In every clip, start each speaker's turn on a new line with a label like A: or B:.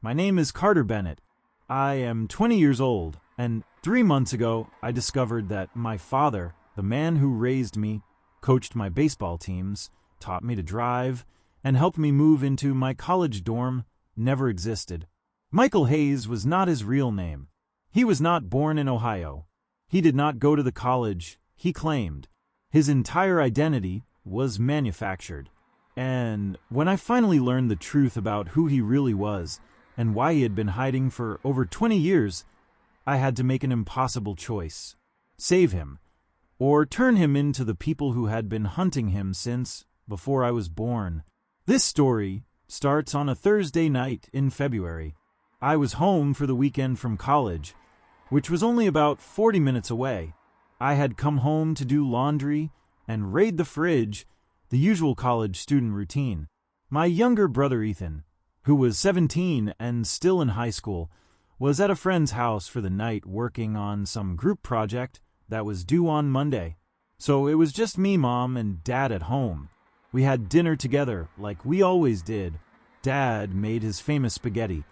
A: My name is Carter Bennett. I am 20 years old, and 3 months ago I discovered that my father, the man who raised me, coached my baseball teams, taught me to drive, and helped me move into my college dorm, never existed. Michael Hayes was not his real name. He was not born in Ohio. He did not go to the college he claimed. His entire identity was manufactured. And when I finally learned the truth about who he really was and why he had been hiding for over 20 years, I had to make an impossible choice. Save him, or turn him into the people who had been hunting him since before I was born. This story starts on a Thursday night in February. I was home for the weekend from college, which was only about 40 minutes away. I had come home to do laundry and raid the fridge, the usual college student routine. My younger brother Ethan, who was 17 and still in high school, was at a friend's house for the night working on some group project that was due on Monday. So it was just me, Mom, and Dad at home. We had dinner together like we always did. Dad made his famous spaghetti,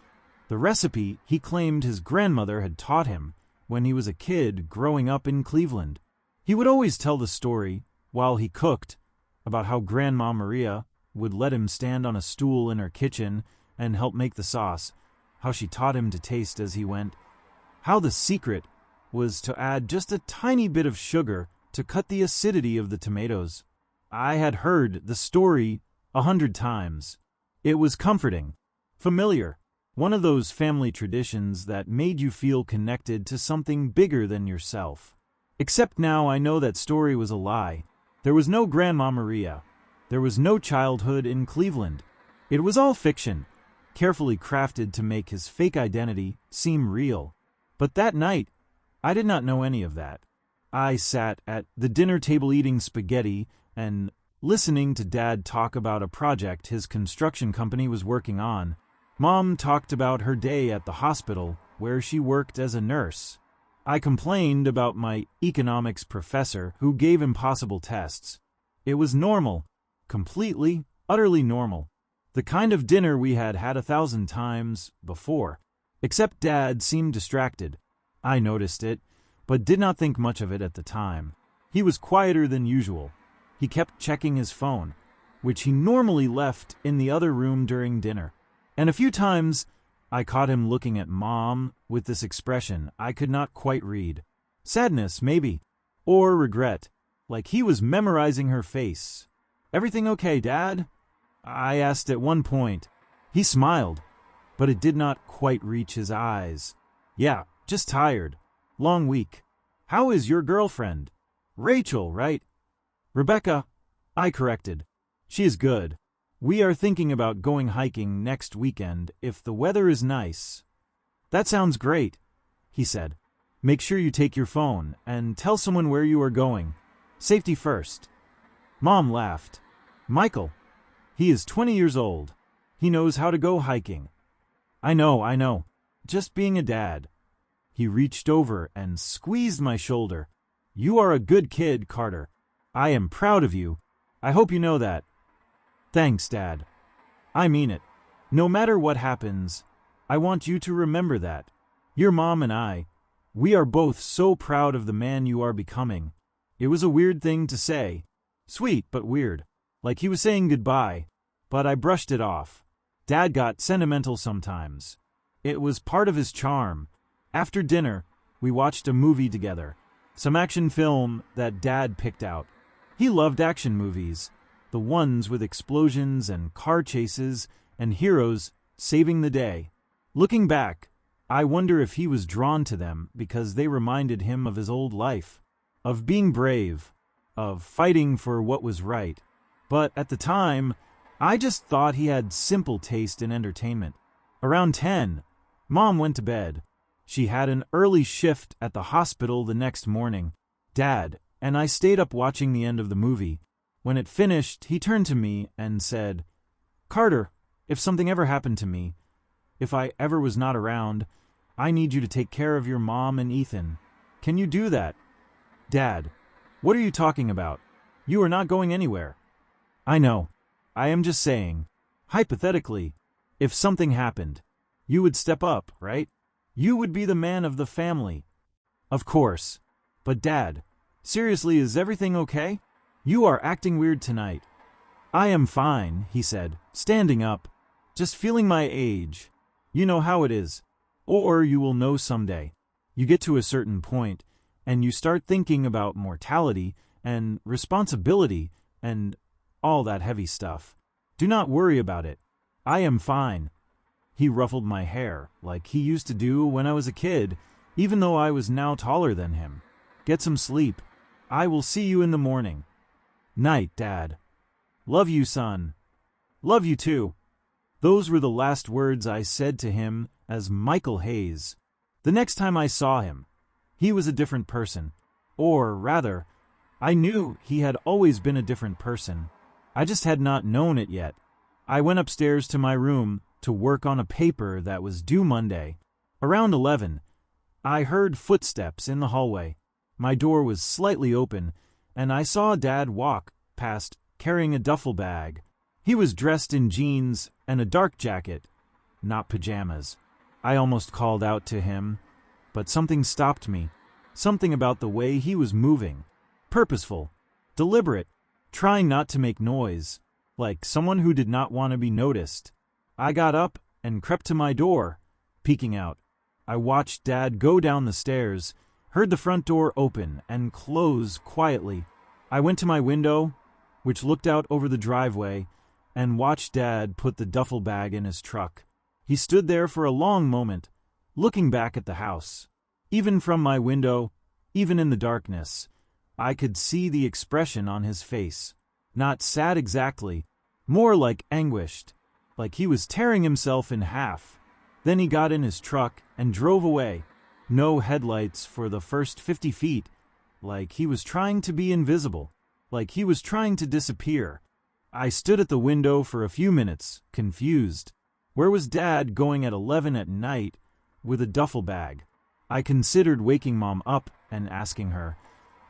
A: the recipe he claimed his grandmother had taught him when he was a kid growing up in Cleveland. He would always tell the story, while he cooked, about how Grandma Maria would let him stand on a stool in her kitchen and help make the sauce, how she taught him to taste as he went, how the secret was to add just a tiny bit of sugar to cut the acidity of the tomatoes. I had heard the story 100 times. It was comforting, familiar, one of those family traditions that made you feel connected to something bigger than yourself. Except now I know that story was a lie. There was no Grandma Maria. There was no childhood in Cleveland. It was all fiction, carefully crafted to make his fake identity seem real. But that night, I did not know any of that. I sat at the dinner table eating spaghetti and listening to Dad talk about a project his construction company was working on. Mom talked about her day at the hospital where she worked as a nurse. I complained about my economics professor who gave impossible tests. It was normal, completely, utterly normal. The kind of dinner we had had 1,000 times before. Except Dad seemed distracted. I noticed it, but did not think much of it at the time. He was quieter than usual. He kept checking his phone, which he normally left in the other room during dinner. And a few times, I caught him looking at Mom with this expression I could not quite read. Sadness, maybe. Or regret, like he was memorizing her face. "Everything okay, Dad?" I asked at one point. He smiled, but it did not quite reach his eyes. "Yeah, just tired. Long week. How is your girlfriend?" "Rachel, right?" "Rebecca," I corrected. "She is good. We are thinking about going hiking next weekend if the weather is nice." "That sounds great," he said. "Make sure you take your phone and tell someone where you are going. Safety first." Mom laughed. "Michael, he is 20 years old. He knows how to go hiking." I know. Just being a dad." He reached over and squeezed my shoulder. "You are a good kid, Carter. I am proud of you. I hope you know that." "Thanks, Dad. I mean it. No matter what happens, I want you to remember that. Your mom and we are both so proud of the man you are becoming." It was a weird thing to say. Sweet, but weird. Like he was saying goodbye. But I brushed it off. Dad got sentimental sometimes. It was part of his charm. After dinner, we watched a movie together. Some action film that Dad picked out. He loved action movies. The ones with explosions and car chases and heroes saving the day. Looking back, I wonder if he was drawn to them because they reminded him of his old life, of being brave, of fighting for what was right. But at the time, I just thought he had simple taste in entertainment. Around 10, Mom went to bed. She had an early shift at the hospital the next morning. Dad and I stayed up watching the end of the movie. When it finished, he turned to me and said, "Carter, if something ever happened to me, if I ever was not around, I need you to take care of your mom and Ethan. Can you do that?" "Dad, what are you talking about? You are not going anywhere." "I know. I am just saying, hypothetically, if something happened, You would step up, right? You would be the man of the family. Of course. But Dad, seriously, is everything okay? You are acting weird tonight. I am fine, he said, standing up. Just feeling my age. You know how it is. Or you will know someday. You get to a certain point, and you start thinking about mortality and responsibility and all that heavy stuff. Do not worry about it. I am fine. He ruffled my hair, like he used to do when I was a kid, even though I was now taller than him. Get some sleep. I will see you in the morning. Night, Dad. Love you, son. Love you too. Those were the last words I said to him as Michael Hayes. The next time I saw him, he was a different person. Or rather, I knew he had always been a different person. I just had not known it yet. I went upstairs to my room to work on a paper that was due Monday. Around 11, I heard footsteps in the hallway. My door was slightly open, and I saw Dad walk past carrying a duffel bag. He was dressed in jeans and a dark jacket, not pajamas. I almost called out to him, but something stopped me. Something about the way he was moving. Purposeful, deliberate, trying not to make noise, like someone who did not want to be noticed. I got up and crept to my door, peeking out. I watched Dad go down the stairs, heard the front door open and close quietly. I went to my window, which looked out over the driveway, and watched Dad put the duffel bag in his truck. He stood there for a long moment, looking back at the house. Even from my window, even in the darkness, I could see the expression on his face. Not sad exactly, more like anguished, like he was tearing himself in half. Then he got in his truck and drove away. No headlights for the first 50 feet, like he was trying to be invisible, like he was trying to disappear. I stood at the window for a few minutes, confused. Where was Dad going at 11 at night with a duffel bag? I considered waking Mom up and asking her,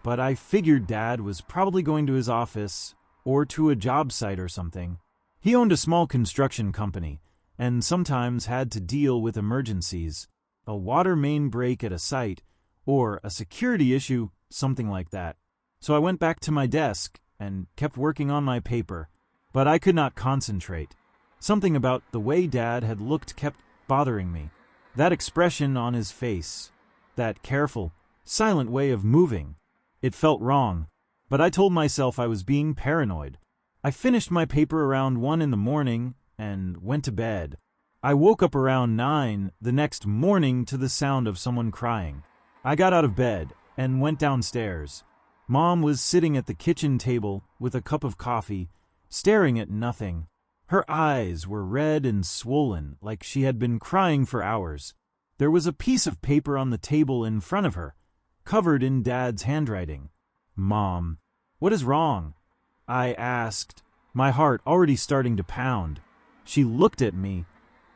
A: but I figured Dad was probably going to his office or to a job site or something. He owned a small construction company and sometimes had to deal with emergencies, a water main break at a site, or a security issue, something like that. So I went back to my desk and kept working on my paper, but I could not concentrate. Something about the way Dad had looked kept bothering me. That expression on his face, that careful, silent way of moving. It felt wrong, but I told myself I was being paranoid. I finished my paper around 1 in the morning and went to bed. I woke up around 9 the next morning to the sound of someone crying. I got out of bed and went downstairs. Mom was sitting at the kitchen table with a cup of coffee, staring at nothing. Her eyes were red and swollen, like she had been crying for hours. There was a piece of paper on the table in front of her, covered in Dad's handwriting. "Mom, what is wrong?" I asked, my heart already starting to pound. She looked at me,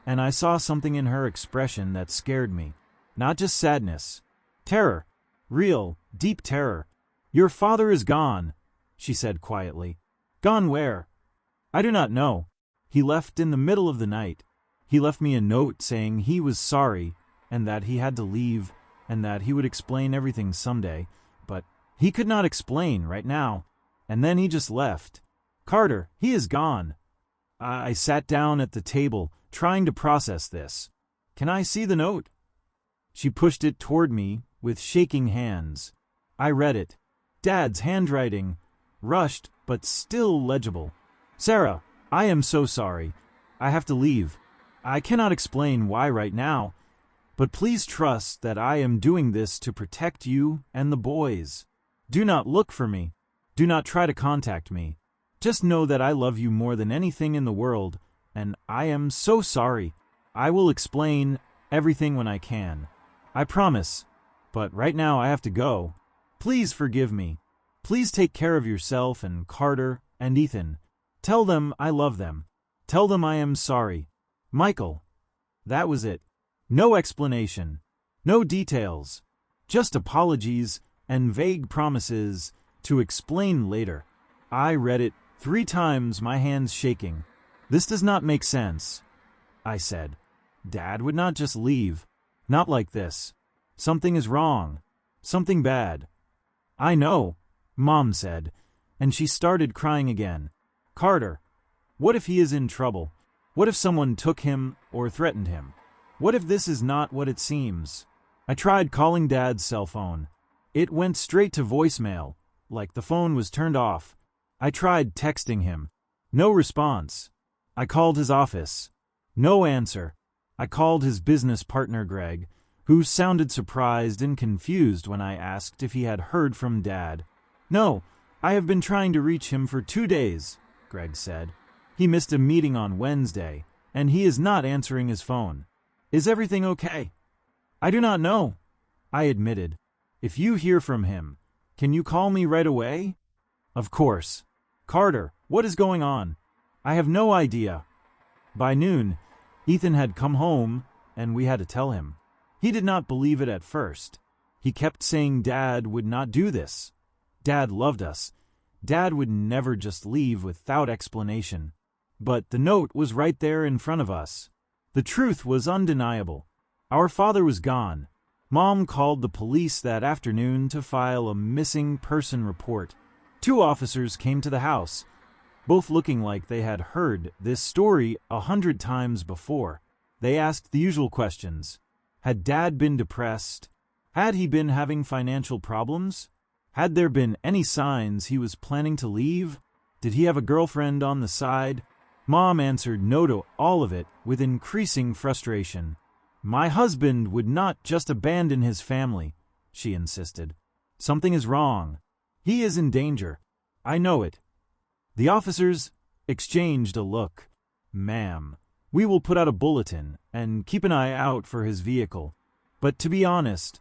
A: and I saw something in her expression that scared me. Not just sadness. Terror. Real, deep terror. "Your father is gone," she said quietly. "Gone where?" "I do not know. He left in the middle of the night. He left me a note saying he was sorry and that he had to leave and that he would explain everything someday, but he could not explain right now. And then he just left. Carter, he is gone." I sat down at the table, trying to process this. "Can I see the note?" She pushed it toward me with shaking hands. I read it. Dad's handwriting, rushed but still legible. "Sarah, I am so sorry. I have to leave. I cannot explain why right now, but please trust that I am doing this to protect you and the boys. Do not look for me. Do not try to contact me. Just know that I love you more than anything in the world, and I am so sorry. I will explain everything when I can. I promise. But right now I have to go. Please forgive me. Please take care of yourself and Carter and Ethan. Tell them I love them. Tell them I am sorry. Michael." That was it. No explanation. No details. Just apologies and vague promises to explain later. I read it 3 times, my hands shaking. "This does not make sense," I said. Dad would not just leave. Not like this. Something is wrong. Something bad. I know, Mom said, and she started crying again. Carter, what if he is in trouble? What if someone took him or threatened him? What if this is not what it seems? I tried calling Dad's cell phone. It went straight to voicemail, like the phone was turned off. I tried texting him. No response. I called his office. No answer. I called his business partner, Greg, who sounded surprised and confused when I asked if he had heard from Dad. No, I have been trying to reach him for 2 days, Greg said. He missed a meeting on Wednesday, and he is not answering his phone. Is everything okay? I do not know, I admitted. If you hear from him, can you call me right away? Of course. Carter, what is going on? I have no idea. By noon, Ethan had come home, and we had to tell him. He did not believe it at first. He kept saying Dad would not do this. Dad loved us. Dad would never just leave without explanation. But the note was right there in front of us. The truth was undeniable. Our father was gone. Mom called the police that afternoon to file a missing person report. 2 officers came to the house, both looking like they had heard this story 100 times before. They asked the usual questions. Had Dad been depressed? Had he been having financial problems? Had there been any signs he was planning to leave? Did he have a girlfriend on the side? Mom answered no to all of it with increasing frustration. My husband would not just abandon his family, she insisted. Something is wrong. He is in danger. I know it. The officers exchanged a look. Ma'am, we will put out a bulletin and keep an eye out for his vehicle. But to be honest,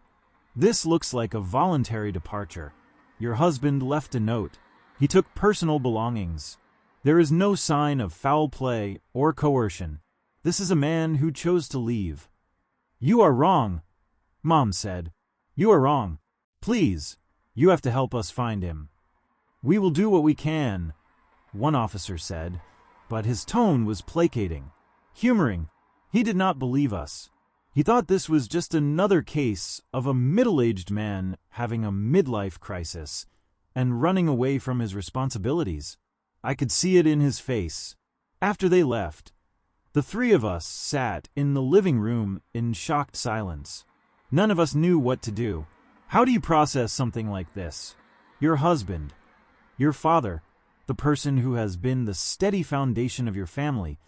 A: this looks like a voluntary departure. Your husband left a note. He took personal belongings. There is no sign of foul play or coercion. This is a man who chose to leave. You are wrong, Mom said. You are wrong. Please, you have to help us find him. We will do what we can, one officer said, but his tone was placating, humoring. He did not believe us. He thought this was just another case of a middle-aged man having a midlife crisis and running away from his responsibilities. I could see it in his face. After they left, the 3 of us sat in the living room in shocked silence. None of us knew what to do. How do you process something like this? Your husband, your father, the person who has been the steady foundation of your family,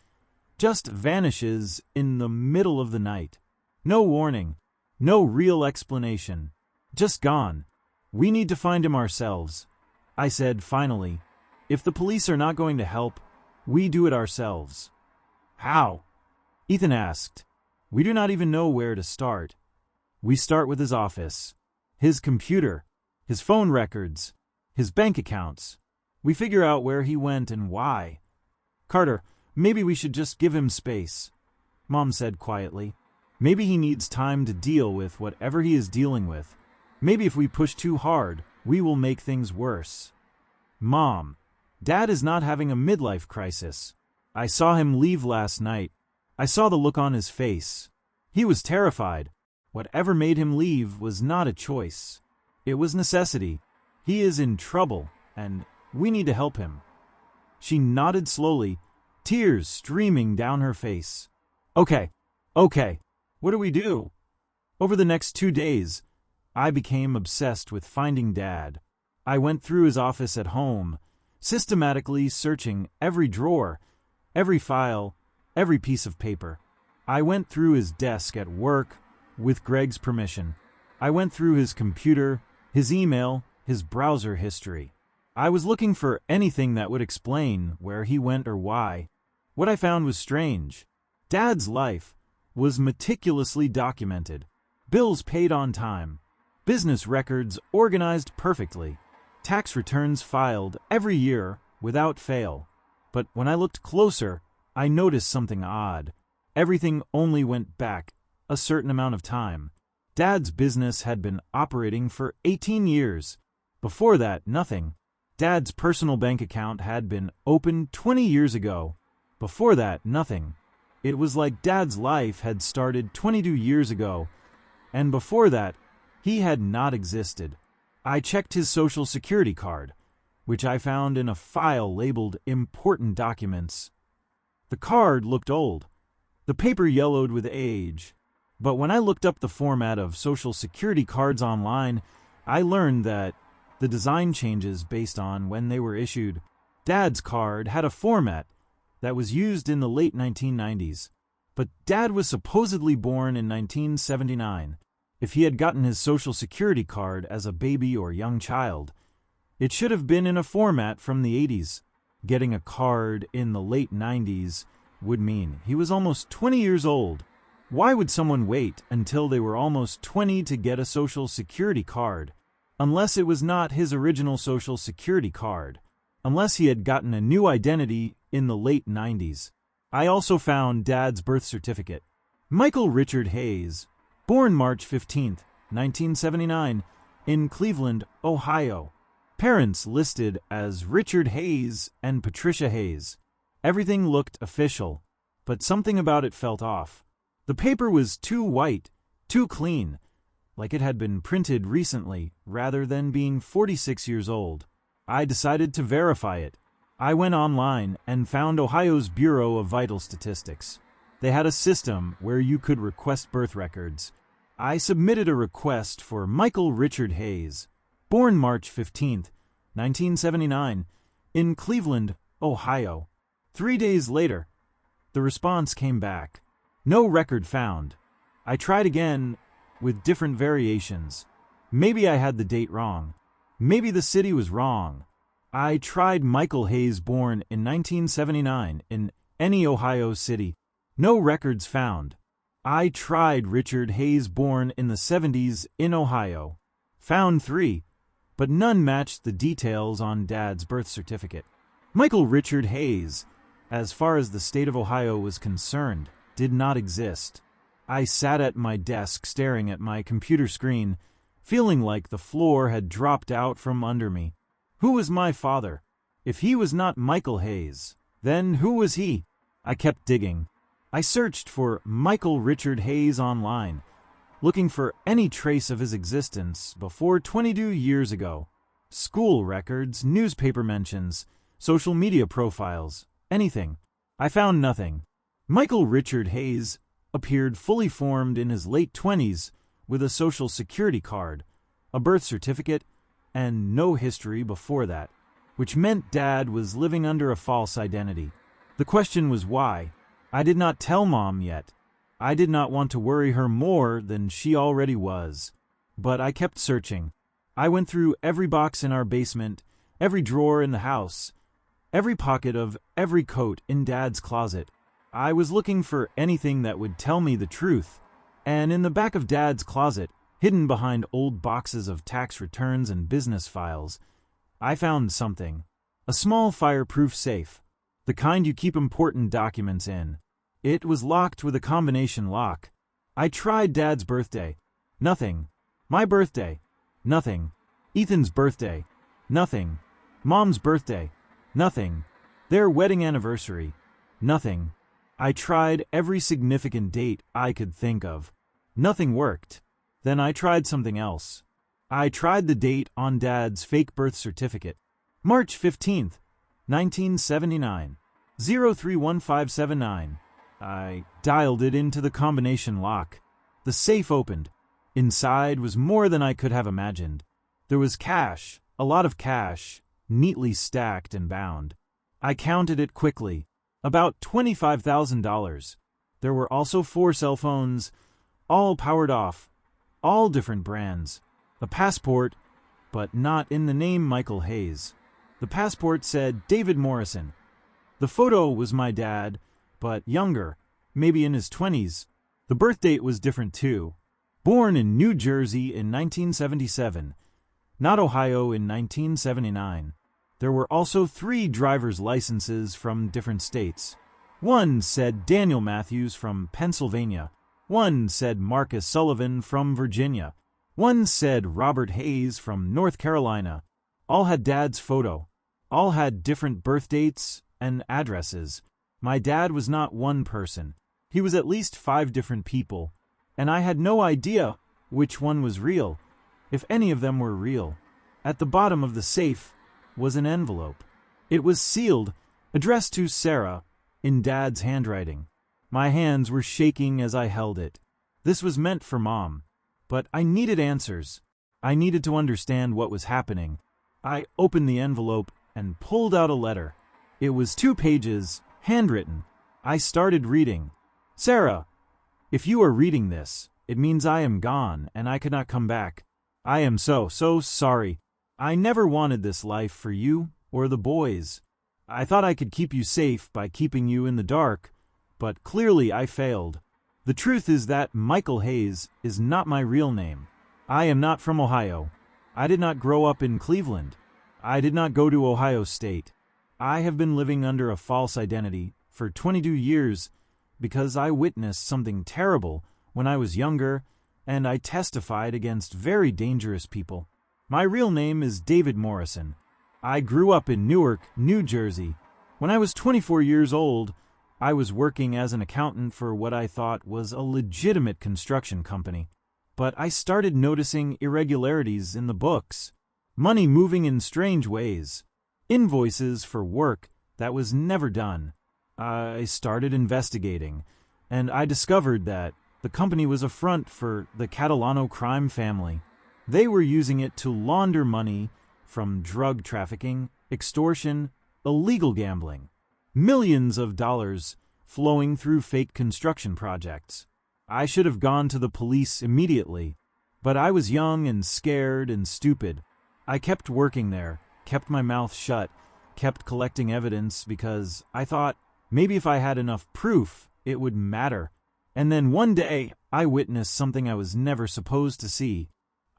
A: just vanishes in the middle of the night. No warning, no real explanation, just gone. We need to find him ourselves, I said finally. If the police are not going to help, we do it ourselves. How? Ethan asked. We do not even know where to start. We start with his office, his computer, his phone records, his bank accounts. We figure out where he went and why. Carter, maybe we should just give him space, Mom said quietly. Maybe he needs time to deal with whatever he is dealing with. Maybe if we push too hard, we will make things worse. Mom, Dad is not having a midlife crisis. I saw him leave last night. I saw the look on his face. He was terrified. Whatever made him leave was not a choice. It was necessity. He is in trouble, and we need to help him. She nodded slowly, tears streaming down her face. Okay. What do we do? Over the next 2 days, I became obsessed with finding Dad. I went through his office at home, systematically searching every drawer, every file, every piece of paper. I went through his desk at work with Greg's permission. I went through his computer, his email, his browser history. I was looking for anything that would explain where he went or why. What I found was strange. Dad's life was meticulously documented. Bills paid on time. Business records organized perfectly. Tax returns filed every year without fail. But when I looked closer, I noticed something odd. Everything only went back a certain amount of time. Dad's business had been operating for 18 years. Before that, nothing. Dad's personal bank account had been opened 20 years ago. Before that, nothing. It was like Dad's life had started 22 years ago, and before that, he had not existed. I checked his social security card, which I found in a file labeled Important Documents. The card looked old. The paper yellowed with age. But when I looked up the format of social security cards online, I learned that the design changes based on when they were issued. Dad's card had a format that was used in the late 1990s, but Dad was supposedly born in 1979. If he had gotten his social security card as a baby or young child, it should have been in a format from the 80s. Getting a card in the late 90s would mean he was almost 20 years old. Why would someone wait until they were almost 20 to get a social security card? Unless it was not his original social security card. Unless he had gotten a new identity in the late 90s. I also found Dad's birth certificate. Michael Richard Hayes, born March 15, 1979, in Cleveland, Ohio. Parents listed as Richard Hayes and Patricia Hayes. Everything looked official, but something about it felt off. The paper was too white, too clean, like it had been printed recently rather than being 46 years old. I decided to verify it. I went online and found Ohio's Bureau of Vital Statistics. They had a system where you could request birth records. I submitted a request for Michael Richard Hayes, born March 15, 1979, in Cleveland, Ohio. 3 days later, the response came back. No record found. I tried again with different variations. Maybe I had the date wrong. Maybe the city was wrong. I tried Michael Hayes, born in 1979, in any Ohio city. No records found. I tried Richard Hayes, born in the 70s, in Ohio. Found 3, but none matched the details on Dad's birth certificate. Michael Richard Hayes, as far as the state of Ohio was concerned, did not exist. I sat at my desk staring at my computer screen, feeling like the floor had dropped out from under me. Who was my father? If he was not Michael Hayes, then who was he? I kept digging. I searched for Michael Richard Hayes online, looking for any trace of his existence before 22 years ago. School records, newspaper mentions, social media profiles, anything. I found nothing. Michael Richard Hayes appeared fully formed in his late 20s with a social security card, a birth certificate, and no history before that, which meant Dad was living under a false identity. The question was why. I did not tell Mom yet. I did not want to worry her more than she already was. But I kept searching. I went through every box in our basement, every drawer in the house, every pocket of every coat in Dad's closet. I was looking for anything that would tell me the truth. And in the back of Dad's closet, hidden behind old boxes of tax returns and business files, I found something. A small fireproof safe, the kind you keep important documents in. It was locked with a combination lock. I tried Dad's birthday. Nothing. My birthday. Nothing. Ethan's birthday. Nothing. Mom's birthday. Nothing. Their wedding anniversary. Nothing. I tried every significant date I could think of. Nothing worked. Then I tried something else. I tried the date on Dad's fake birth certificate. March 15th, 1979. 031579. I dialed it into the combination lock. The safe opened. Inside was more than I could have imagined. There was cash, a lot of cash, neatly stacked and bound. I counted it quickly. About $25,000. There were also 4 cell phones, all powered off, all different brands. A passport, but not in the name Michael Hayes. The passport said David Morrison. The photo was my dad, but younger, maybe in his 20s. The birth date was different too. Born in New Jersey in 1977, not Ohio in 1979. There were also 3 driver's licenses from different states. One said Daniel Matthews from Pennsylvania. One said Marcus Sullivan from Virginia. One said Robert Hayes from North Carolina. All had Dad's photo. All had different birth dates and addresses. My dad was not one person. He was at least 5 different people, and I had no idea which one was real, if any of them were real. At the bottom of the safe was an envelope. It was sealed, addressed to Sarah, in Dad's handwriting. My hands were shaking as I held it. This was meant for Mom, but I needed answers. I needed to understand what was happening. I opened the envelope and pulled out a letter. It was 2 pages, handwritten. I started reading. Sarah, if you are reading this, it means I am gone and I cannot come back. I am so sorry. I never wanted this life for you or the boys. I thought I could keep you safe by keeping you in the dark, but clearly I failed. The truth is that Michael Hayes is not my real name. I am not from Ohio. I did not grow up in Cleveland. I did not go to Ohio State. I have been living under a false identity for 22 years because I witnessed something terrible when I was younger, and I testified against very dangerous people. My real name is David Morrison. I grew up in Newark, New Jersey. When I was 24 years old, I was working as an accountant for what I thought was a legitimate construction company. But I started noticing irregularities in the books, money moving in strange ways, invoices for work that was never done. I started investigating, and I discovered that the company was a front for the Catalano crime family. They were using it to launder money from drug trafficking, extortion, illegal gambling. Millions of dollars flowing through fake construction projects. I should have gone to the police immediately, but I was young and scared and stupid. I kept working there, kept my mouth shut, kept collecting evidence because I thought maybe if I had enough proof, it would matter. And then one day, I witnessed something I was never supposed to see.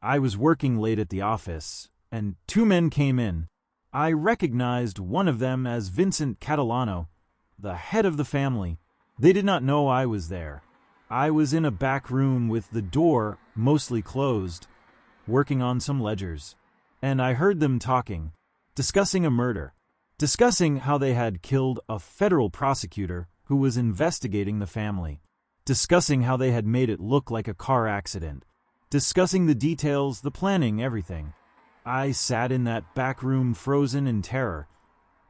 A: I was working late at the office, and 2 men came in. I recognized one of them as Vincent Catalano, the head of the family. They did not know I was there. I was in a back room with the door mostly closed, working on some ledgers, and I heard them talking, discussing a murder, discussing how they had killed a federal prosecutor who was investigating the family, discussing how they had made it look like a car accident, discussing the details, the planning, everything. I sat in that back room frozen in terror,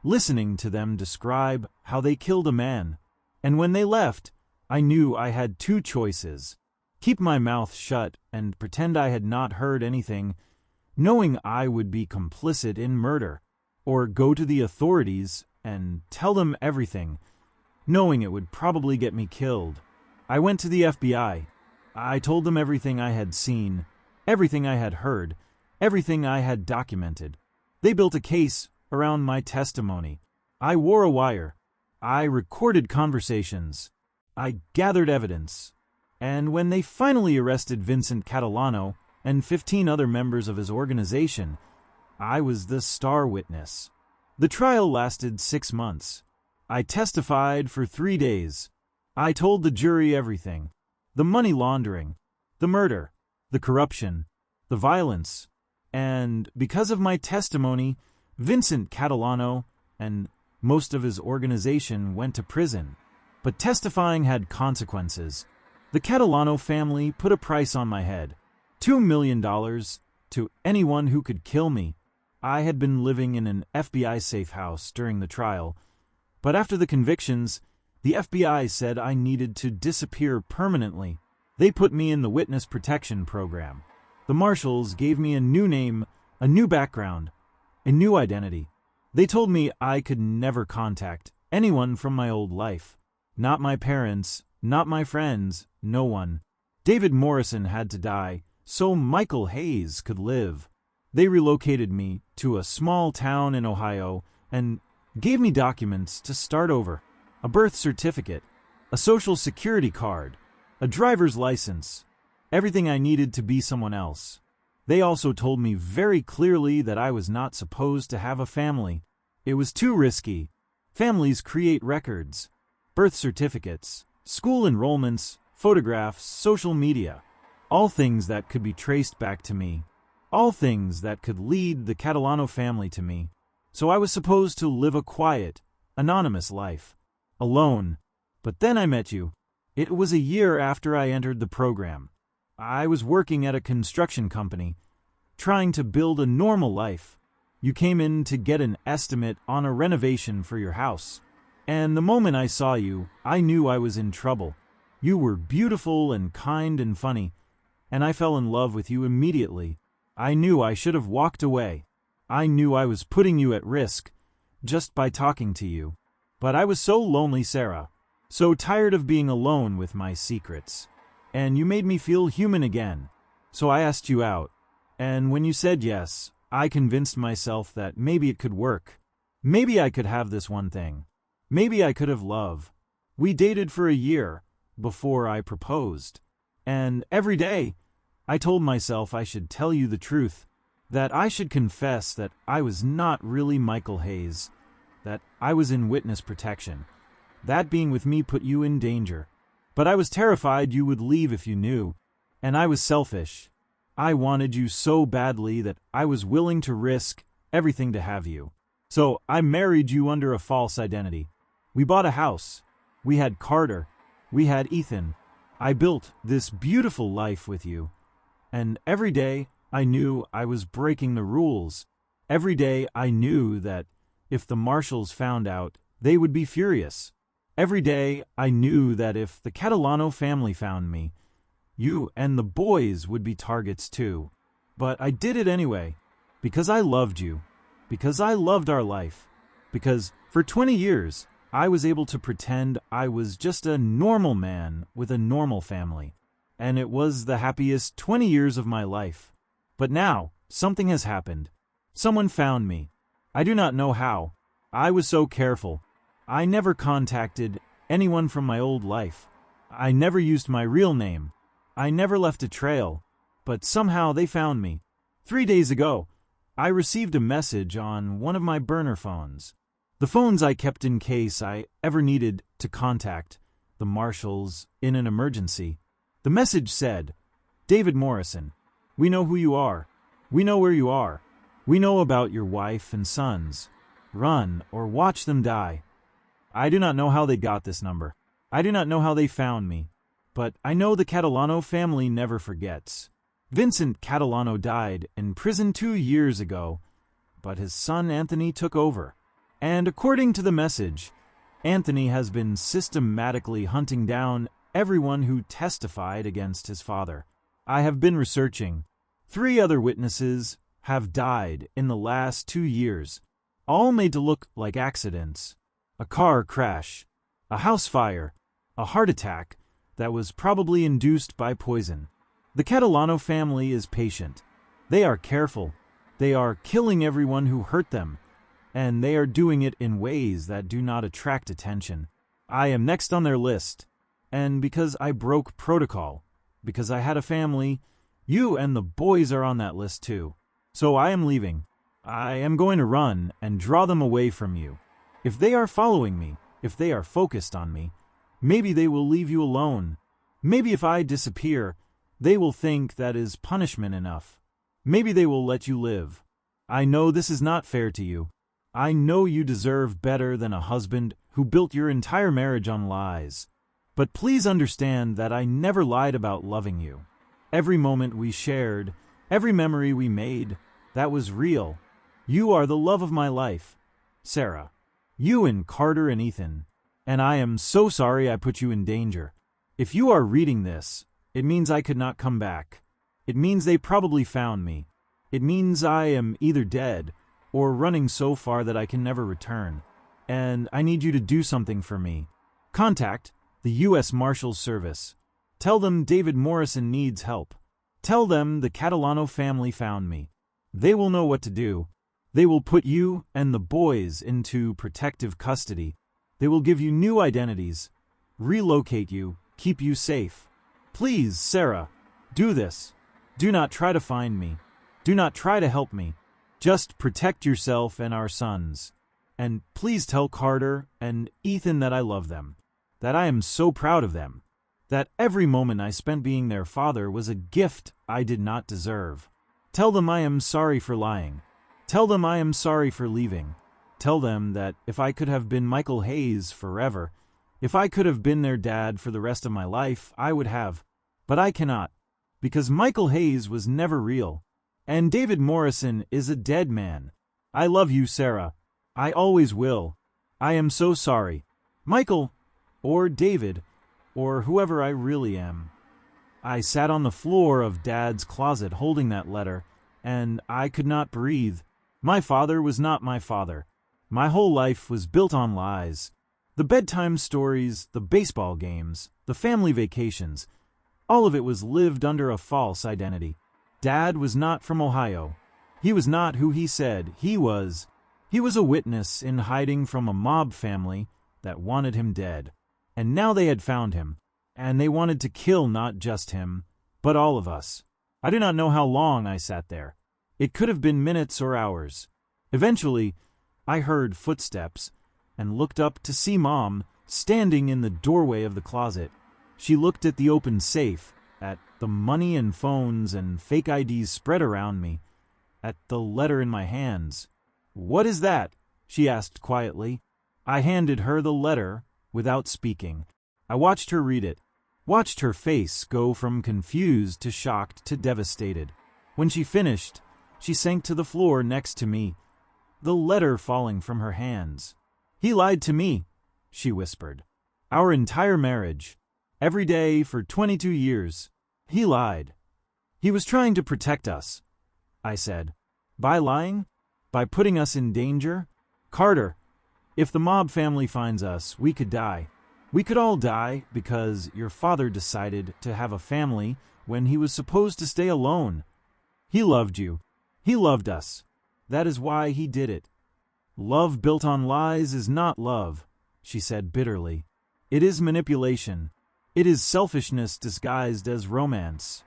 A: listening to them describe how they killed a man. And when they left, I knew I had 2 choices: keep my mouth shut and pretend I had not heard anything, knowing I would be complicit in murder, or go to the authorities and tell them everything, knowing it would probably get me killed. I went to the FBI. I told them everything I had seen, everything I had heard, everything I had documented. They built a case around my testimony. I wore a wire. I recorded conversations. I gathered evidence. And when they finally arrested Vincent Catalano and 15 other members of his organization, I was the star witness. The trial lasted 6 months. I testified for 3 days. I told the jury everything: the money laundering, the murder, the corruption, the violence. And because of my testimony, Vincent Catalano and most of his organization went to prison. But testifying had consequences. The Catalano family put a price on my head: $2 million to anyone who could kill me. I had been living in an FBI safe house during the trial, but after the convictions, the FBI said I needed to disappear permanently. They put me in the witness protection program. The marshals gave me a new name, a new background, a new identity. They told me I could never contact anyone from my old life. Not my parents, not my friends, no one. David Morrison had to die so Michael Hayes could live. They relocated me to a small town in Ohio and gave me documents to start over: a birth certificate, a social security card, a driver's license, everything I needed to be someone else. They also told me very clearly that I was not supposed to have a family. It was too risky. Families create records, birth certificates, school enrollments, photographs, social media, all things that could be traced back to me, all things that could lead the Catalano family to me. So I was supposed to live a quiet, anonymous life, alone. But then I met you. It was a year after I entered the program. I was working at a construction company, trying to build a normal life. You came in to get an estimate on a renovation for your house. And the moment I saw you, I knew I was in trouble. You were beautiful and kind and funny, and I fell in love with you immediately. I knew I should have walked away. I knew I was putting you at risk just by talking to you. But I was so lonely, Sarah, so tired of being alone with my secrets. And you made me feel human again. So I asked you out. And when you said yes, I convinced myself that maybe it could work. Maybe I could have this one thing. Maybe I could have love. We dated for a year before I proposed. And every day, I told myself I should tell you the truth, that I should confess that I was not really Michael Hayes, that I was in witness protection. That being with me put you in danger. But I was terrified you would leave if you knew, and I was selfish. I wanted you so badly that I was willing to risk everything to have you. So I married you under a false identity. We bought a house. We had Carter. We had Ethan. I built this beautiful life with you. And every day I knew I was breaking the rules. Every day I knew that if the Marshalls found out, they would be furious. Every day I knew that if the Catalano family found me, you and the boys would be targets too. But I did it anyway, because I loved you, because I loved our life, because for 20 years I was able to pretend I was just a normal man with a normal family, and it was the happiest 20 years of my life. But now, something has happened. Someone found me. I do not know how. I was so careful. I never contacted anyone from my old life. I never used my real name. I never left a trail. But somehow they found me. 3 days ago, I received a message on one of my burner phones. The phones I kept in case I ever needed to contact the Marshalls in an emergency. The message said, "David Morrison, we know who you are. We know where you are. We know about your wife and sons. Run or watch them die." I do not know how they got this number. I do not know how they found me. But I know the Catalano family never forgets. Vincent Catalano died in prison 2 years ago, but his son Anthony took over. And according to the message, Anthony has been systematically hunting down everyone who testified against his father. I have been researching. 3 other witnesses have died in the last 2 years, all made to look like accidents. A car crash, a house fire, a heart attack that was probably induced by poison. The Catalano family is patient. They are careful. They are killing everyone who hurt them, and they are doing it in ways that do not attract attention. I am next on their list, and because I broke protocol, because I had a family, you and the boys are on that list too. So I am leaving. I am going to run and draw them away from you. If they are following me, if they are focused on me, maybe they will leave you alone. Maybe if I disappear, they will think that is punishment enough. Maybe they will let you live. I know this is not fair to you. I know you deserve better than a husband who built your entire marriage on lies. But please understand that I never lied about loving you. Every moment we shared, every memory we made, that was real. You are the love of my life, Sarah. You and Carter and Ethan. And I am so sorry I put you in danger. If you are reading this, it means I could not come back. It means they probably found me. It means I am either dead or running so far that I can never return. And I need you to do something for me. Contact the U.S. Marshals Service. Tell them David Morrison needs help. Tell them the Catalano family found me. They will know what to do. They will put you and the boys into protective custody. They will give you new identities, relocate you, keep you safe. Please, Sarah, do this. Do not try to find me. Do not try to help me. Just protect yourself and our sons. And please tell Carter and Ethan that I love them, that I am so proud of them, that every moment I spent being their father was a gift I did not deserve. Tell them I am sorry for lying. Tell them I am sorry for leaving. Tell them that if I could have been Michael Hayes forever, If I could have been their dad for the rest of my life, I would have. But I cannot, because Michael Hayes was never real, and David Morrison is a dead man. I love you, Sarah. I always will. I am so sorry. Michael, or David, or whoever I really am. I sat on the floor of Dad's closet holding that letter, and I could not breathe. My father was not my father. My whole life was built on lies. The bedtime stories, the baseball games, the family vacations, all of it was lived under a false identity. Dad was not from Ohio. He was not who he said he was. He was a witness in hiding from a mob family that wanted him dead. And now they had found him, and they wanted to kill not just him, but all of us. I do not know how long I sat there. It could have been minutes or hours. Eventually, I heard footsteps and looked up to see Mom standing in the doorway of the closet. She looked at the open safe, at the money and phones and fake IDs spread around me, at the letter in my hands. "What is that?" she asked quietly. I handed her the letter without speaking. I watched her read it, watched her face go from confused to shocked to devastated. When she finished, she sank to the floor next to me, the letter falling from her hands. "He lied to me," she whispered. "Our entire marriage. Every day for 22 years. He lied. He was trying to protect us," I said. "By lying? By putting us in danger? Carter, if the mob family finds us, we could die. We could all die because your father decided to have a family when he was supposed to stay alone. He loved you. He loved us. That is why he did it. Love built on lies is not love," she said bitterly. "It is manipulation. It is selfishness disguised as romance."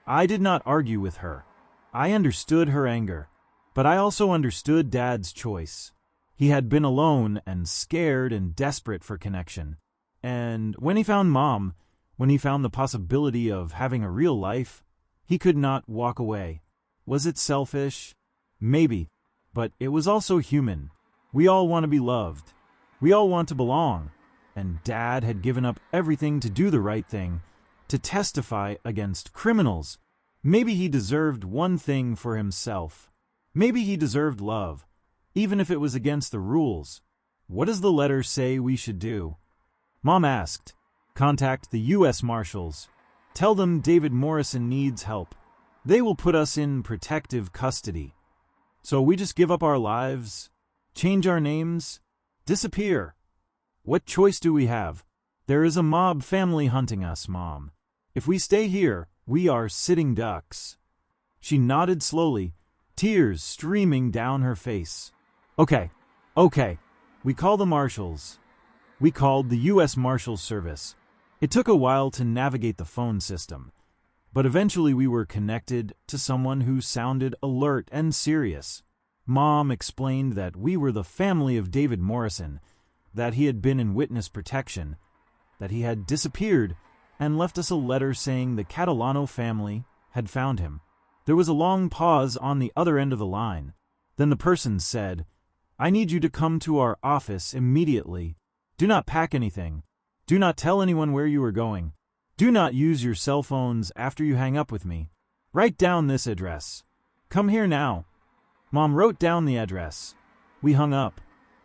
A: I did not argue with her. I understood her anger, but I also understood Dad's choice. He had been alone and scared and desperate for connection. And when he found Mom, when he found the possibility of having a real life, he could not walk away. Was it selfish? Maybe, but it was also human. We all want to be loved. We all want to belong. And Dad had given up everything to do the right thing, to testify against criminals. Maybe he deserved one thing for himself. Maybe he deserved love, even if it was against the rules. What does the letter say we should do? Mom asked. Contact the U.S. Marshals. Tell them David Morrison needs help. They will put us in protective custody. So we just give up our lives, change our names, disappear. What choice do we have? There is a mob family hunting us, Mom. If we stay here, we are sitting ducks. She nodded slowly, tears streaming down her face. Okay. We call the marshals. We called the U.S. Marshals Service. It took a while to navigate the phone system, but eventually we were connected to someone who sounded alert and serious. Mom explained that we were the family of David Morrison, that he had been in witness protection, that he had disappeared, and left us a letter saying the Catalano family had found him. There was a long pause on the other end of the line. Then the person said, "I need you to come to our office immediately. Do not pack anything. Do not tell anyone where you are going. Do not use your cell phones after you hang up with me. Write down this address. Come here now." Mom wrote down the address. We hung up.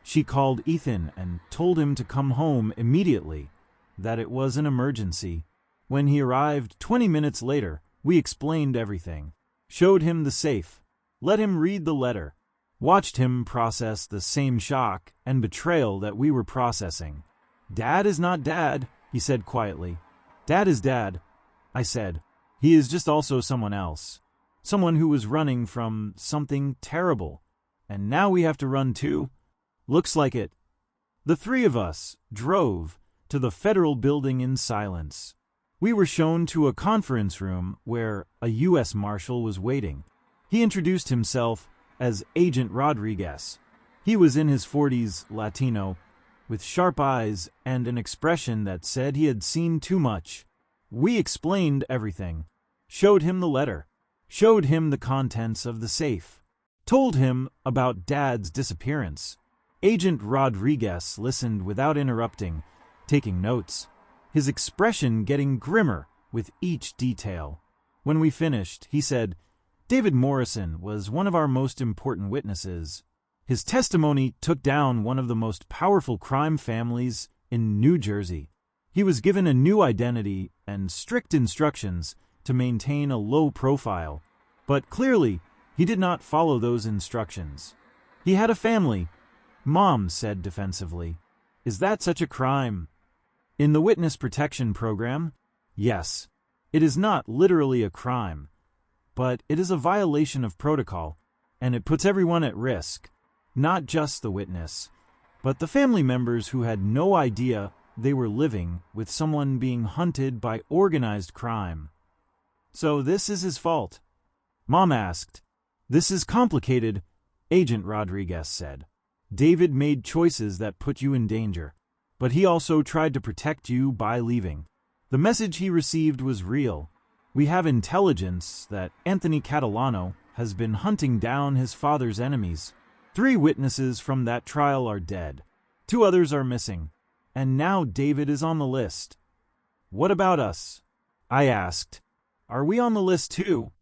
A: She called Ethan and told him to come home immediately, that it was an emergency. When he arrived 20 minutes later, we explained everything, showed him the safe, let him read the letter, watched him process the same shock and betrayal that we were processing. "Dad is not Dad," he said quietly. "Dad is Dad," I said. "He is just also someone else. Someone who was running from something terrible. And now we have to run too? Looks like it." The three of us drove to the federal building in silence. We were shown to a conference room where a U.S. Marshal was waiting. He introduced himself as Agent Rodriguez. He was in his 40s, Latino, with sharp eyes and an expression that said he had seen too much. We explained everything, showed him the letter, showed him the contents of the safe, told him about Dad's disappearance. Agent Rodriguez listened without interrupting, taking notes, his expression getting grimmer with each detail. When we finished, he said, "David Morrison was one of our most important witnesses. His testimony took down one of the most powerful crime families in New Jersey. He was given a new identity and strict instructions to maintain a low profile, but clearly he did not follow those instructions. He had a family," Mom said defensively. "Is that such a crime?" In the witness protection program, yes, it is not literally a crime, but it is a violation of protocol, and it puts everyone at risk, not just the witness, but the family members who had no idea they were living with someone being hunted by organized crime. "So this is his fault?" Mom asked. "This is complicated," Agent Rodriguez said. "David made choices that put you in danger, but he also tried to protect you by leaving. The message he received was real. We have intelligence that Anthony Catalano has been hunting down his father's enemies. 3 witnesses from that trial are dead. 2 others are missing. And now David is on the list." "What about us?" I asked. "Are we on the list too?"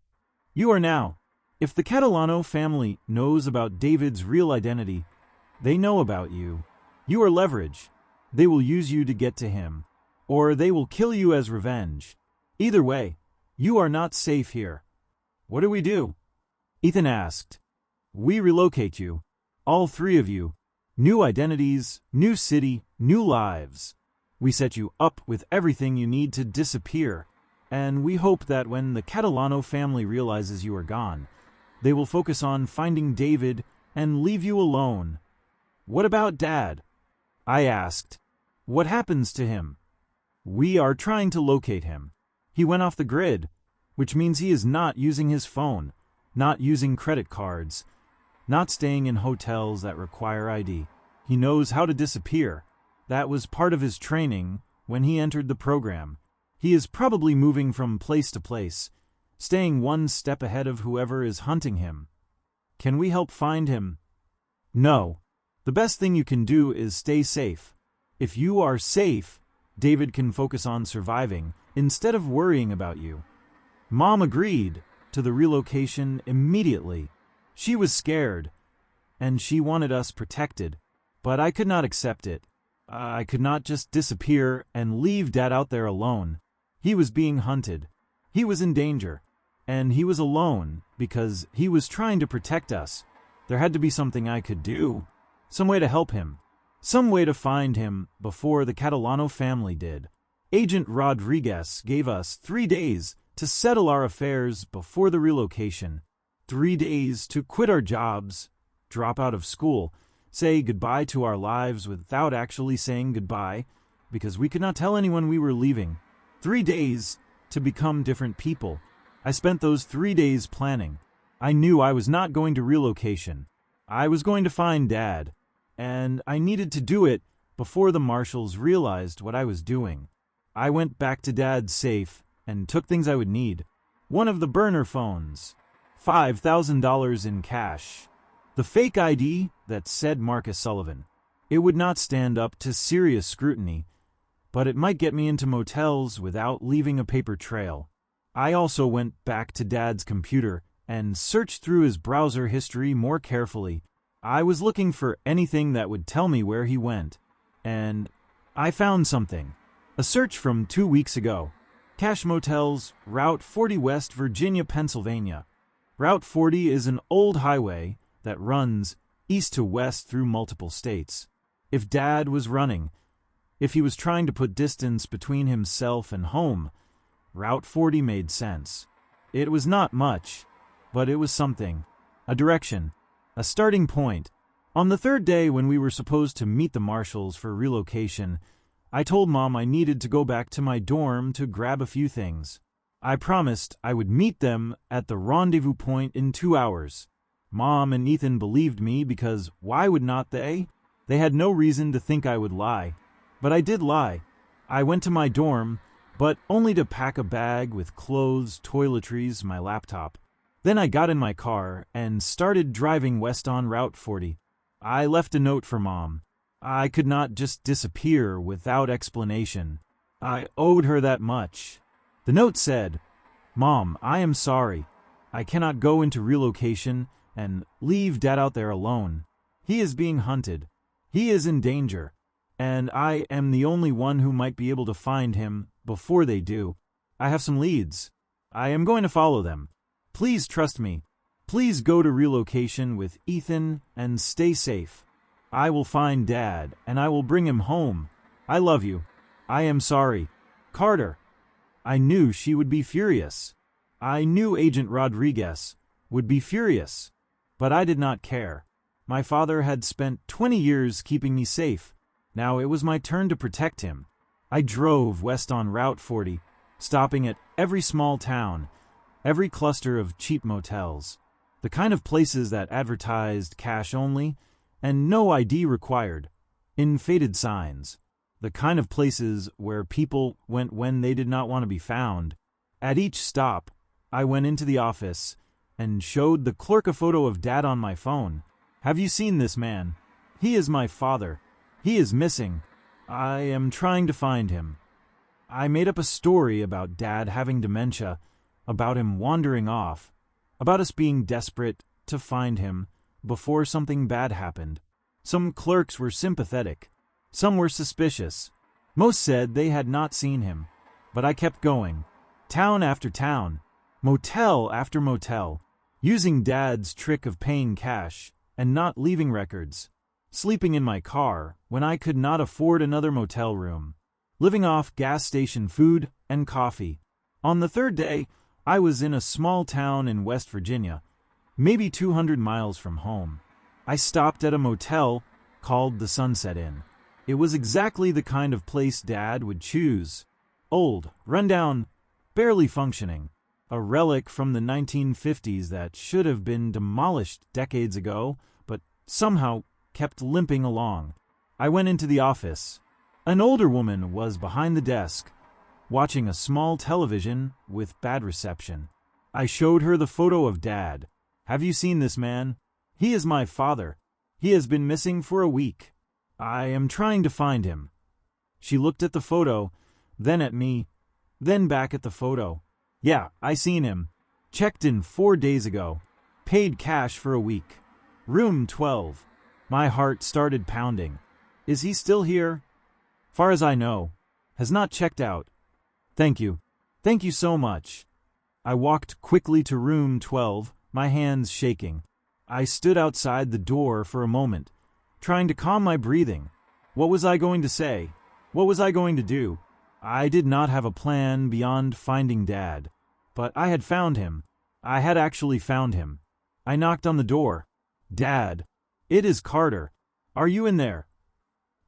A: "You are now. If the Catalano family knows about David's real identity, they know about you. You are leverage. They will use you to get to him, or they will kill you as revenge. Either way, you are not safe here." "What do we do?" Ethan asked. "We relocate you, all 3 of you. New identities, new city, new lives. We set you up with everything you need to disappear, and we hope that when the Catalano family realizes you are gone, they will focus on finding David and leave you alone." "What about Dad?" I asked. "What happens to him?" "We are trying to locate him. He went off the grid, which means he is not using his phone, not using credit cards, not staying in hotels that require ID. He knows how to disappear. That was part of his training when he entered the program. He is probably moving from place to place, staying one step ahead of whoever is hunting him. Can we help find him?" "No. The best thing you can do is stay safe. If you are safe, David can focus on surviving instead of worrying about you." Mom agreed to the relocation immediately. She was scared, and she wanted us protected, but I could not accept it. I could not just disappear and leave Dad out there alone. He was being hunted. He was in danger, and he was alone because he was trying to protect us. There had to be something I could do, some way to help him, some way to find him before the Catalano family did. Agent Rodriguez gave us 3 days to settle our affairs before the relocation. 3 days to quit our jobs, drop out of school, say goodbye to our lives without actually saying goodbye, because we could not tell anyone we were leaving. 3 days to become different people. I spent those 3 days planning. I knew I was not going to relocation. I was going to find Dad, and I needed to do it before the marshals realized what I was doing. I went back to Dad's safe and took things I would need. One of the burner phones, $5,000 in cash, the fake ID that said Marcus Sullivan. It would not stand up to serious scrutiny, but it might get me into motels without leaving a paper trail. I also went back to Dad's computer and searched through his browser history more carefully. I was looking for anything that would tell me where he went, and I found something. A search from 2 weeks ago. Cash Motels, Route 40 West Virginia, Pennsylvania. Route 40 is an old highway that runs east to west through multiple states. If Dad was running, if he was trying to put distance between himself and home, Route 40 made sense. It was not much, but it was something. A direction. A starting point. On the 3rd day when we were supposed to meet the marshals for relocation, I told Mom I needed to go back to my dorm to grab a few things. I promised I would meet them at the rendezvous point in 2 hours. Mom and Ethan believed me because why would not they? They had no reason to think I would lie. But I did lie. I went to my dorm, but only to pack a bag with clothes, toiletries, my laptop. Then I got in my car and started driving west on Route 40. I left a note for Mom. I could not just disappear without explanation. I owed her that much. The note said, "Mom, I am sorry. I cannot go into relocation and leave Dad out there alone. He is being hunted. He is in danger, and I am the only one who might be able to find him before they do. I have some leads. I am going to follow them. Please trust me. Please go to relocation with Ethan and stay safe. I will find Dad, and I will bring him home. I love you. I am sorry. Carter." I knew she would be furious. I knew Agent Rodriguez would be furious, but I did not care. My father had spent 20 years keeping me safe. Now it was my turn to protect him. I drove west on Route 40, stopping at every small town, every cluster of cheap motels, the kind of places that advertised cash only and no ID required, in faded signs, the kind of places where people went when they did not want to be found. At each stop, I went into the office and showed the clerk a photo of Dad on my phone. "Have you seen this man? He is my father. He is missing. I am trying to find him." I made up a story about Dad having dementia, about him wandering off, about us being desperate to find him before something bad happened. Some clerks were sympathetic. Some were suspicious. Most said they had not seen him. But I kept going. Town after town. Motel after motel. Using Dad's trick of paying cash and not leaving records. Sleeping in my car when I could not afford another motel room. Living off gas station food and coffee. On the third day, I was in a small town in West Virginia, maybe 200 miles from home. I stopped at a motel called the Sunset Inn. It was exactly the kind of place Dad would choose. Old, rundown, barely functioning. A relic from the 1950s that should have been demolished decades ago, but somehow kept limping along. I went into the office. An older woman was behind the desk, watching a small television with bad reception. I showed her the photo of Dad. "Have you seen this man? He is my father. He has been missing for a week. I am trying to find him." She looked at the photo, then at me, then back at the photo. "Yeah, I seen him. Checked in 4 days ago. Paid cash for a week. Room 12. My heart started pounding. Is he still here? Far as I know. Has not checked out. Thank you. Thank you so much." I walked quickly to room 12, my hands shaking. I stood outside the door for a moment, trying to calm my breathing. What was I going to say? What was I going to do? I did not have a plan beyond finding Dad. But I had found him. I had actually found him. I knocked on the door. "Dad, it is Carter. Are you in there?"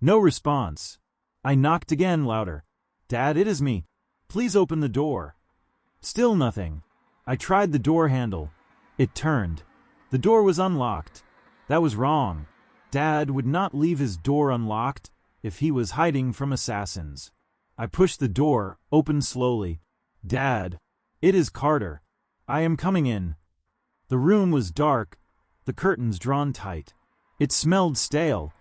A: No response. I knocked again, louder. "Dad, it is me. Please open the door." Still nothing. I tried the door handle. It turned. The door was unlocked. That was wrong. Dad would not leave his door unlocked if he was hiding from assassins. I pushed the door open slowly. "Dad, it is Carter. I am coming in." The room was dark, the curtains drawn tight. It smelled stale,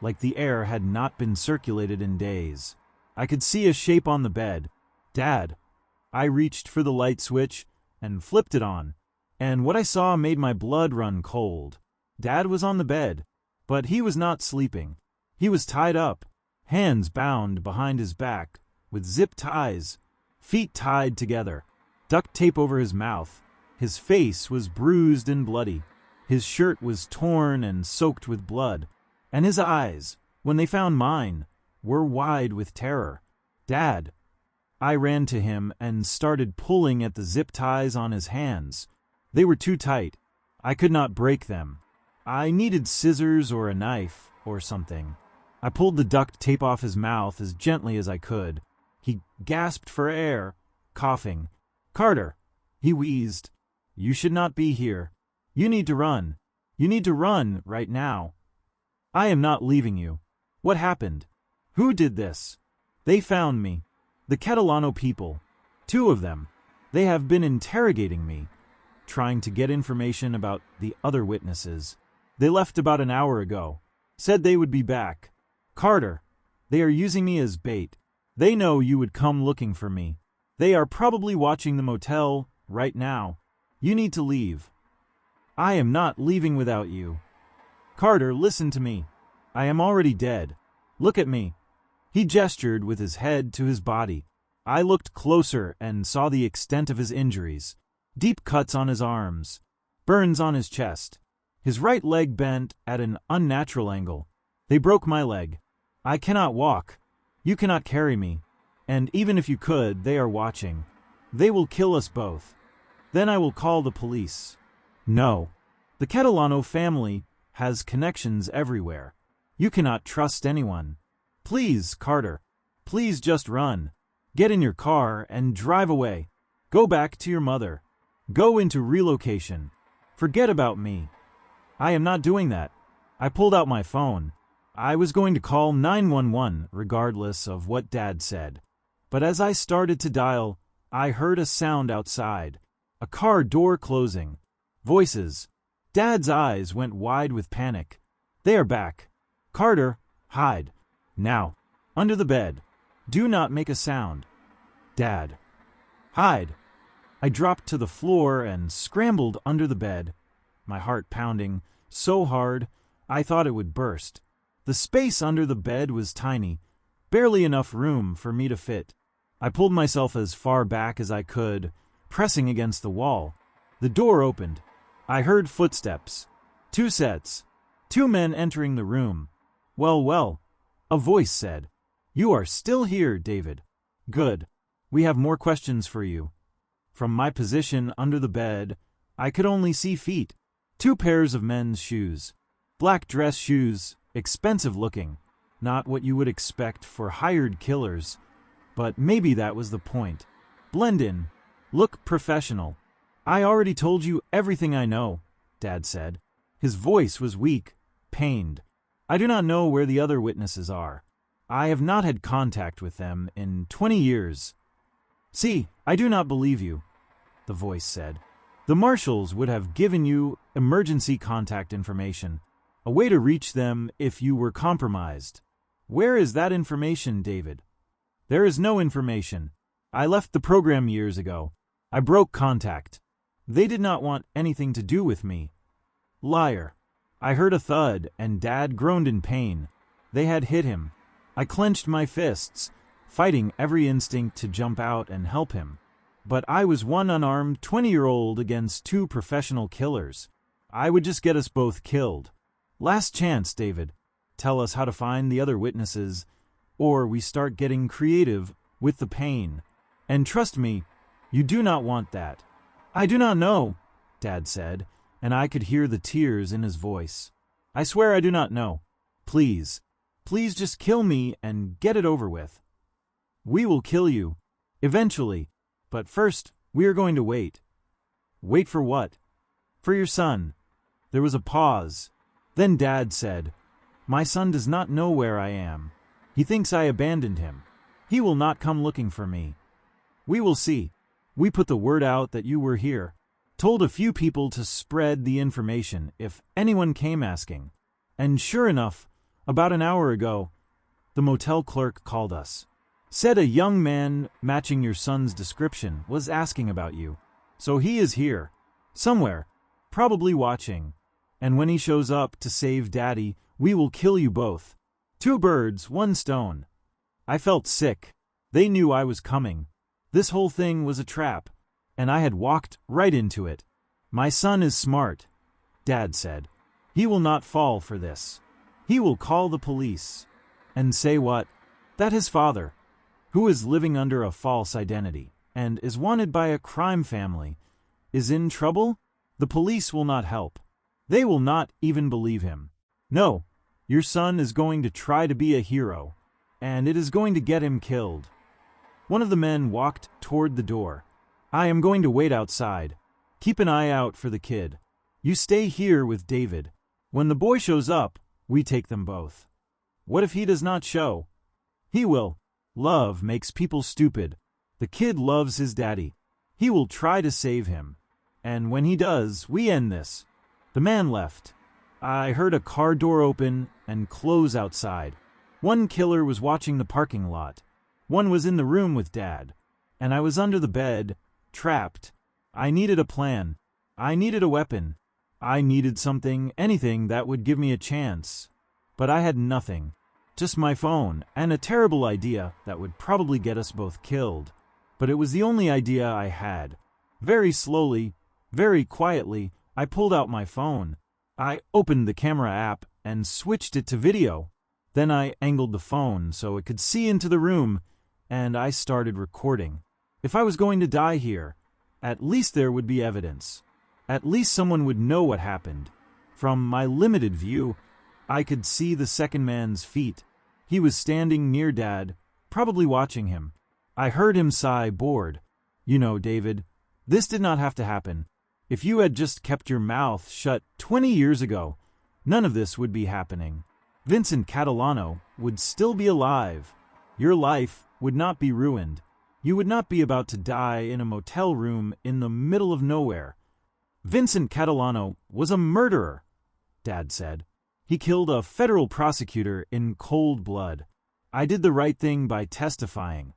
A: like the air had not been circulated in days. I could see a shape on the bed. "Dad." I reached for the light switch and flipped it on, and what I saw made my blood run cold. Dad was on the bed, but he was not sleeping. He was tied up, hands bound behind his back, with zip ties, feet tied together, duct tape over his mouth. His face was bruised and bloody. His shirt was torn and soaked with blood, and his eyes, when they found mine, were wide with terror. "Dad." I ran to him and started pulling at the zip ties on his hands. They were too tight. I could not break them. I needed scissors or a knife or something. I pulled the duct tape off his mouth as gently as I could. He gasped for air, coughing. "Carter," he wheezed. "You should not be here. You need to run. You need to run right now. I am not leaving you. What happened? Who did this?" "They found me. The Catalano people. 2 of them. They have been interrogating me, trying to get information about the other witnesses. They left about an hour ago. Said they would be back. Carter, they are using me as bait. They know you would come looking for me. They are probably watching the motel right now. You need to leave. I am not leaving without you. Carter, listen to me. I am already dead. Look at me. He gestured with his head to his body. I looked closer and saw the extent of his injuries. Deep cuts on his arms, burns on his chest. His right leg bent at an unnatural angle. They broke my leg. I cannot walk. You cannot carry me. And even if you could, they are watching. They will kill us both. Then I will call the police. No. The Catalano family has connections everywhere. You cannot trust anyone. Please, Carter. Please just run. Get in your car and drive away. Go back to your mother. Go into relocation. Forget about me. I am not doing that. I pulled out my phone. I was going to call 911 regardless of what Dad said. But as I started to dial, I heard a sound outside. A car door closing. Voices. Dad's eyes went wide with panic. They are back. Carter, hide. Now. Under the bed. Do not make a sound. Dad. Hide. I dropped to the floor and scrambled under the bed, my heart pounding so hard I thought it would burst. The space under the bed was tiny, barely enough room for me to fit. I pulled myself as far back as I could, pressing against the wall. The door opened. I heard footsteps. 2 sets. 2 men entering the room. Well, a voice said, "You are still here, David. Good. We have more questions for you." From my position under the bed, I could only see feet. 2 pairs of men's shoes. Black dress shoes, expensive looking. Not what you would expect for hired killers. But maybe that was the point. Blend in. Look professional. I already told you everything I know, Dad said. His voice was weak, pained. I do not know where the other witnesses are. I have not had contact with them in 20 years. See, I do not believe you, the voice said. The marshals would have given you emergency contact information, a way to reach them if you were compromised. Where is that information, David? There is no information. I left the program years ago. I broke contact. They did not want anything to do with me. Liar. I heard a thud, and Dad groaned in pain. They had hit him. I clenched my fists, fighting every instinct to jump out and help him. But I was one unarmed 20-year-old against 2 professional killers. I would just get us both killed. Last chance, David. Tell us how to find the other witnesses, or we start getting creative with the pain. And trust me, you do not want that. I do not know, Dad said, and I could hear the tears in his voice. I swear I do not know. Please, please just kill me and get it over with. We will kill you, eventually, but first we are going to wait. Wait for what? For your son. There was a pause. Then Dad said, "My son does not know where I am. He thinks I abandoned him. He will not come looking for me. We will see. We put the word out that you were here. Told a few people to spread the information if anyone came asking. And sure enough, about an hour ago, the motel clerk called us. Said a young man matching your son's description was asking about you. So he is here. Somewhere. Probably watching. And when he shows up to save Daddy, we will kill you both. 2 birds, 1 stone." I felt sick. They knew I was coming. This whole thing was a trap, and I had walked right into it. My son is smart, Dad said. He will not fall for this. He will call the police. And say what? That his father, who is living under a false identity and is wanted by a crime family, is in trouble? The police will not help. They will not even believe him. No, your son is going to try to be a hero, and it is going to get him killed. One of the men walked toward the door. I am going to wait outside. Keep an eye out for the kid. You stay here with David. When the boy shows up, we take them both. What if he does not show? He will. Love makes people stupid. The kid loves his daddy. He will try to save him. And when he does, we end this. The man left. I heard a car door open and close outside. One killer was watching the parking lot. One was in the room with Dad. And I was under the bed, trapped. I needed a plan. I needed a weapon. I needed something, anything that would give me a chance. But I had nothing. Just my phone, and a terrible idea that would probably get us both killed. But it was the only idea I had. Very slowly, very quietly, I pulled out my phone. I opened the camera app and switched it to video. Then I angled the phone so it could see into the room, and I started recording. If I was going to die here, at least there would be evidence. At least someone would know what happened. From my limited view, I could see the second man's feet. He was standing near Dad, probably watching him. I heard him sigh, bored. You know, David, this did not have to happen. If you had just kept your mouth shut 20 years ago, none of this would be happening. Vincent Catalano would still be alive. Your life would not be ruined. You would not be about to die in a motel room in the middle of nowhere. Vincent Catalano was a murderer, Dad said. He killed a federal prosecutor in cold blood. I did the right thing by testifying.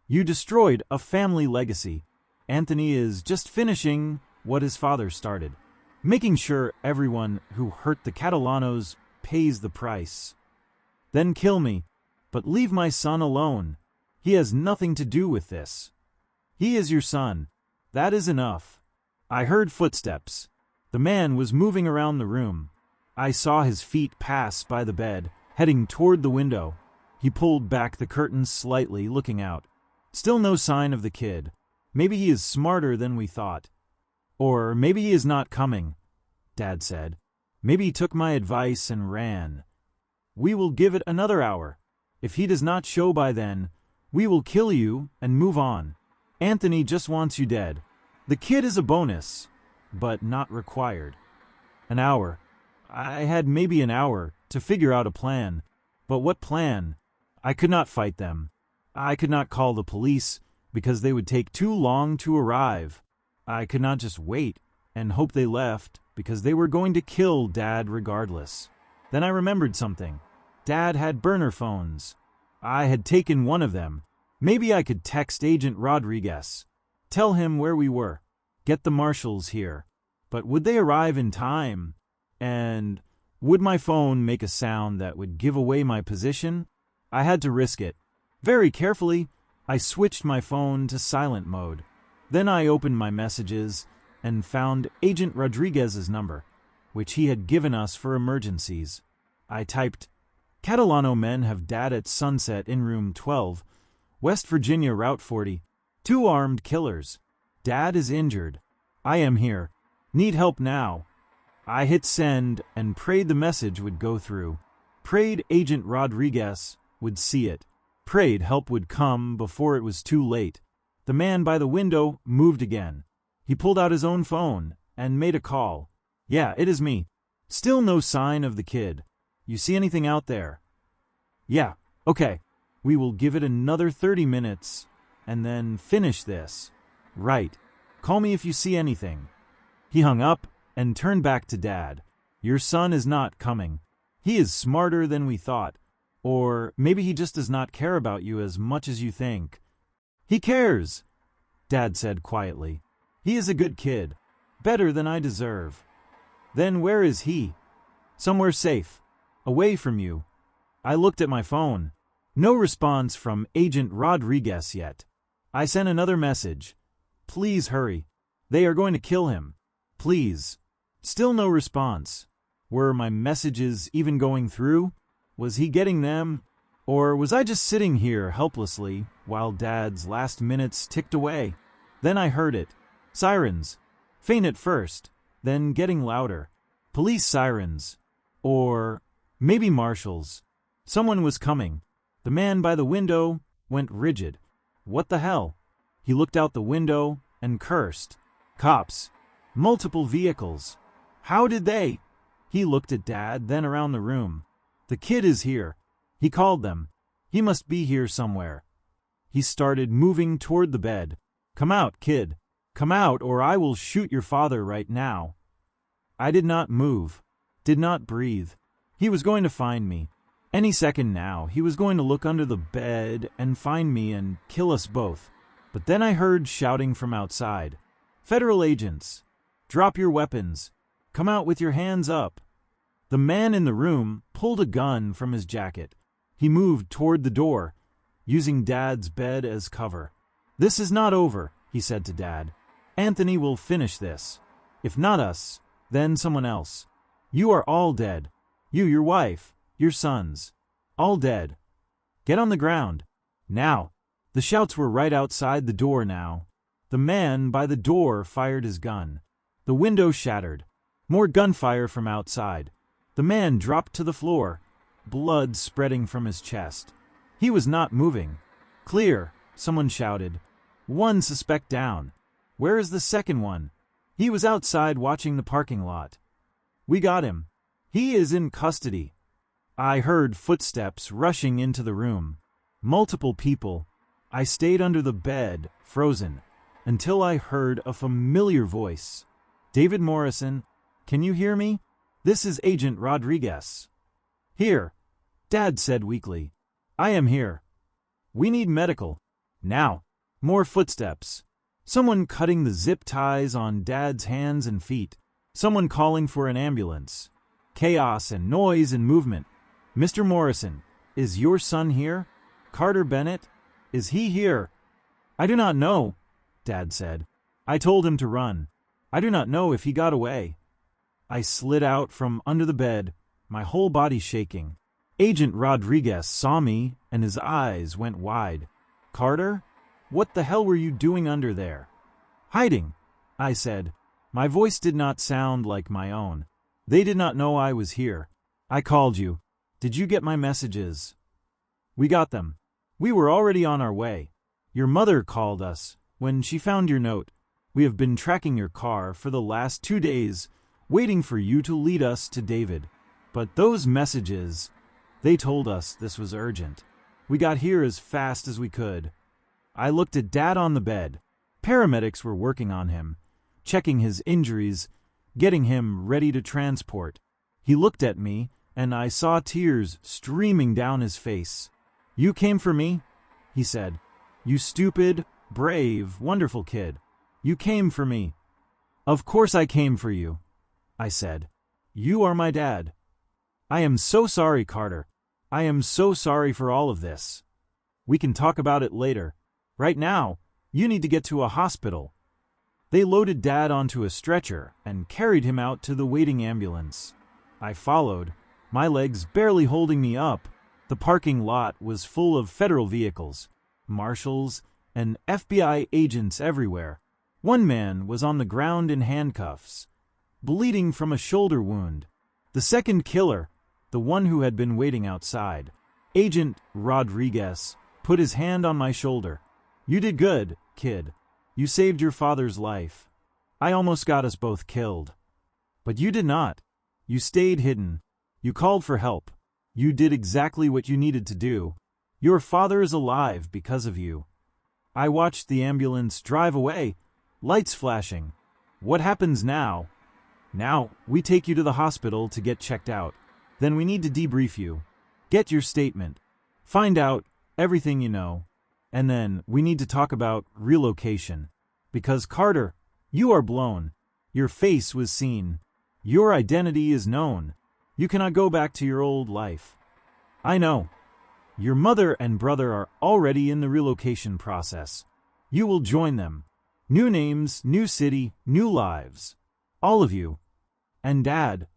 A: You destroyed a family legacy. Anthony is just finishing what his father started, making sure everyone who hurt the Catalanos pays the price. Then kill me, but leave my son alone. He has nothing to do with this. He is your son. That is enough. I heard footsteps. The man was moving around the room. I saw his feet pass by the bed, heading toward the window. He pulled back the curtains slightly, looking out. Still no sign of the kid. Maybe he is smarter than we thought. Or maybe he is not coming, Dad said. Maybe he took my advice and ran. We will give it another hour. If he does not show by then, we will kill you and move on. Anthony just wants you dead. The kid is a bonus, but not required. An hour. I had maybe an hour to figure out a plan. But what plan? I could not fight them. I could not call the police because they would take too long to arrive. I could not just wait and hope they left because they were going to kill Dad regardless. Then I remembered something. Dad had burner phones. I had taken one of them. Maybe I could text Agent Rodriguez. Tell him where we were. Get the marshals here. But would they arrive in time? And would my phone make a sound that would give away my position? I had to risk it. Very carefully, I switched my phone to silent mode. Then I opened my messages and found Agent Rodriguez's number, which he had given us for emergencies. I typed, Catalano men have Dad at sunset in room 12, West Virginia Route 40, 2 armed killers. Dad is injured. I am here. Need help now. I hit send and prayed the message would go through. Prayed Agent Rodriguez would see it. Prayed help would come before it was too late. The man by the window moved again. He pulled out his own phone and made a call. Yeah, it is me. Still no sign of the kid. You see anything out there? Yeah, okay. We will give it another 30 minutes and then finish this. Right. Call me if you see anything. He hung up and turned back to Dad. Your son is not coming. He is smarter than we thought. Or maybe he just does not care about you as much as you think. He cares, Dad said quietly. He is a good kid. Better than I deserve. Then where is he? Somewhere safe. Away from you. I looked at my phone. No response from Agent Rodriguez yet. I sent another message. Please hurry. They are going to kill him. Please. Still no response. Were my messages even going through? Was he getting them? Or was I just sitting here helplessly while Dad's last minutes ticked away? Then I heard it. Sirens. Faint at first, then getting louder. Police sirens. Or maybe marshals. Someone was coming. The man by the window went rigid. What the hell? He looked out the window and cursed. Cops. Multiple vehicles. How did they? He looked at Dad, then around the room. The kid is here. He called them. He must be here somewhere. He started moving toward the bed. Come out, kid. Come out, or I will shoot your father right now. I did not move, did not breathe. He was going to find me. Any second now, he was going to look under the bed and find me and kill us both. But then I heard shouting from outside. "Federal agents! Drop your weapons! Come out with your hands up!" The man in the room pulled a gun from his jacket. He moved toward the door, using Dad's bed as cover. "This is not over," he said to Dad. "Anthony will finish this. If not us, then someone else. You are all dead. You, your wife, your sons. All dead. Get on the ground. Now." The shouts were right outside the door now. The man by the door fired his gun. The window shattered. More gunfire from outside. The man dropped to the floor, blood spreading from his chest. He was not moving. "Clear," someone shouted. "One suspect down. Where is the second one?" "He was outside watching the parking lot." "We got him. He is in custody." I heard footsteps rushing into the room. Multiple people. I stayed under the bed, frozen, until I heard a familiar voice. "David Morrison, can you hear me? This is Agent Rodriguez." "Here," Dad said weakly. "I am here. We need medical. Now." More footsteps. Someone cutting the zip ties on Dad's hands and feet. Someone calling for an ambulance. Chaos and noise and movement. "Mr. Morrison, is your son here? Carter Bennett? Is he here?" "I do not know," Dad said. "I told him to run. I do not know if he got away." I slid out from under the bed, my whole body shaking. Agent Rodriguez saw me, and his eyes went wide. "Carter, what the hell were you doing under there?" "Hiding," I said. My voice did not sound like my own. "They did not know I was here. I called you. Did you get my messages?" "We got them. We were already on our way. Your mother called us when she found your note. We have been tracking your car for the last 2 days, waiting for you to lead us to David. But those messages, they told us this was urgent. We got here as fast as we could." I looked at Dad on the bed. Paramedics were working on him, checking his injuries, getting him ready to transport. He looked at me, and I saw tears streaming down his face. "You came for me?" he said. "You stupid, brave, wonderful kid. You came for me." "Of course I came for you," I said. "You are my dad." "I am so sorry, Carter. I am so sorry for all of this. We can talk about it later. Right now, you need to get to a hospital." They loaded Dad onto a stretcher and carried him out to the waiting ambulance. I followed, my legs barely holding me up. The parking lot was full of federal vehicles, marshals, and FBI agents everywhere. One man was on the ground in handcuffs, bleeding from a shoulder wound. The second killer, the one who had been waiting outside. Agent Rodriguez put his hand on my shoulder. "You did good, kid. You saved your father's life. I almost got us both killed. But you did not. You stayed hidden. You called for help. You did exactly what you needed to do. Your father is alive because of you." I watched the ambulance drive away, lights flashing. "What happens now?" "Now, we take you to the hospital to get checked out. Then we need to debrief you. Get your statement. Find out everything you know. And then we need to talk about relocation. Because, Carter, you are blown. Your face was seen. Your identity is known. You cannot go back to your old life. I know. Your mother and brother are already in the relocation process. You will join them. New names, new city, new lives. All of you. And Dad.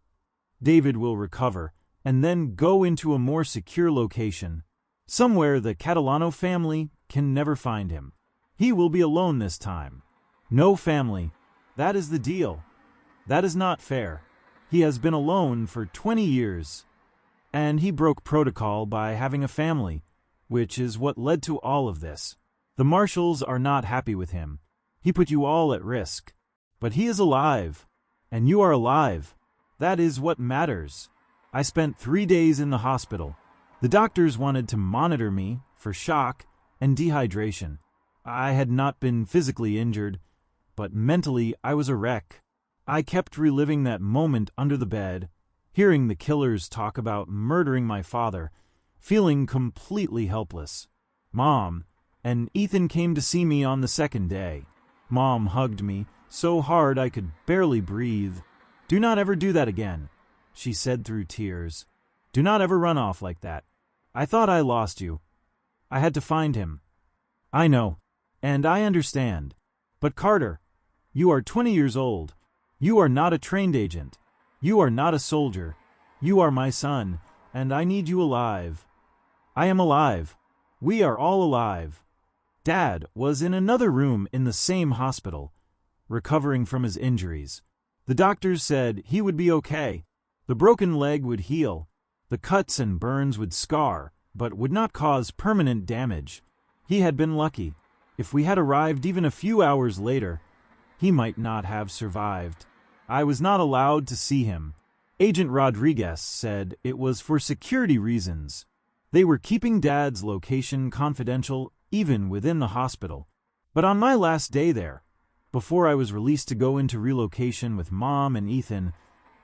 A: David will recover, and then go into a more secure location. Somewhere the Catalano family can never find him. He will be alone this time. No family. That is the deal. That is not fair. He has been alone for 20 years. And he broke protocol by having a family, which is what led to all of this. The marshals are not happy with him. He put you all at risk. But he is alive. And you are alive. That is what matters. I spent 3 days in the hospital. The doctors wanted to monitor me for shock and dehydration. I had not been physically injured, but mentally I was a wreck. I kept reliving that moment under the bed, hearing the killers talk about murdering my father, feeling completely helpless. Mom and Ethan came to see me on the second day. Mom hugged me so hard I could barely breathe. "Do not ever do that again," she said through tears. "Do not ever run off like that. I thought I lost you. I had to find him." "I know, and I understand. But Carter, you are 20 years old. You are not a trained agent. You are not a soldier. You are my son, and I need you alive." "I am alive. We are all alive." Dad was in another room in the same hospital, recovering from his injuries. The doctors said he would be okay. The broken leg would heal. The cuts and burns would scar, but would not cause permanent damage. He had been lucky. If we had arrived even a few hours later, he might not have survived. I was not allowed to see him. Agent Rodriguez said it was for security reasons. They were keeping Dad's location confidential even within the hospital. But on my last day there, before I was released to go into relocation with Mom and Ethan,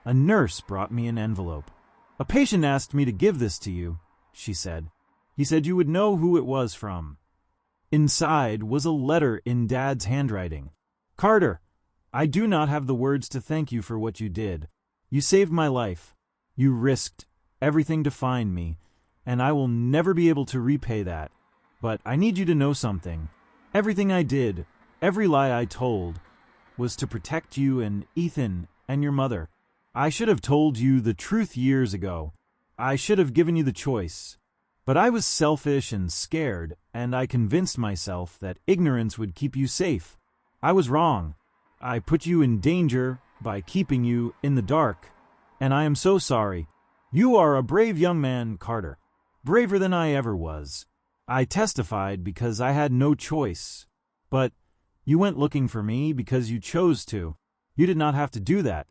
A: a nurse brought me an envelope. "A patient asked me to give this to you," she said. "He said you would know who it was from." Inside was a letter in Dad's handwriting. "Carter, I do not have the words to thank you for what you did. You saved my life. You risked everything to find me, and I will never be able to repay that. But I need you to know something. Everything I did, every lie I told, was to protect you and Ethan and your mother. I should have told you the truth years ago. I should have given you the choice. But I was selfish and scared, and I convinced myself that ignorance would keep you safe. I was wrong. I put you in danger by keeping you in the dark, and I am so sorry. You are a brave young man, Carter, braver than I ever was. I testified because I had no choice. But you went looking for me because you chose to. You did not have to do that.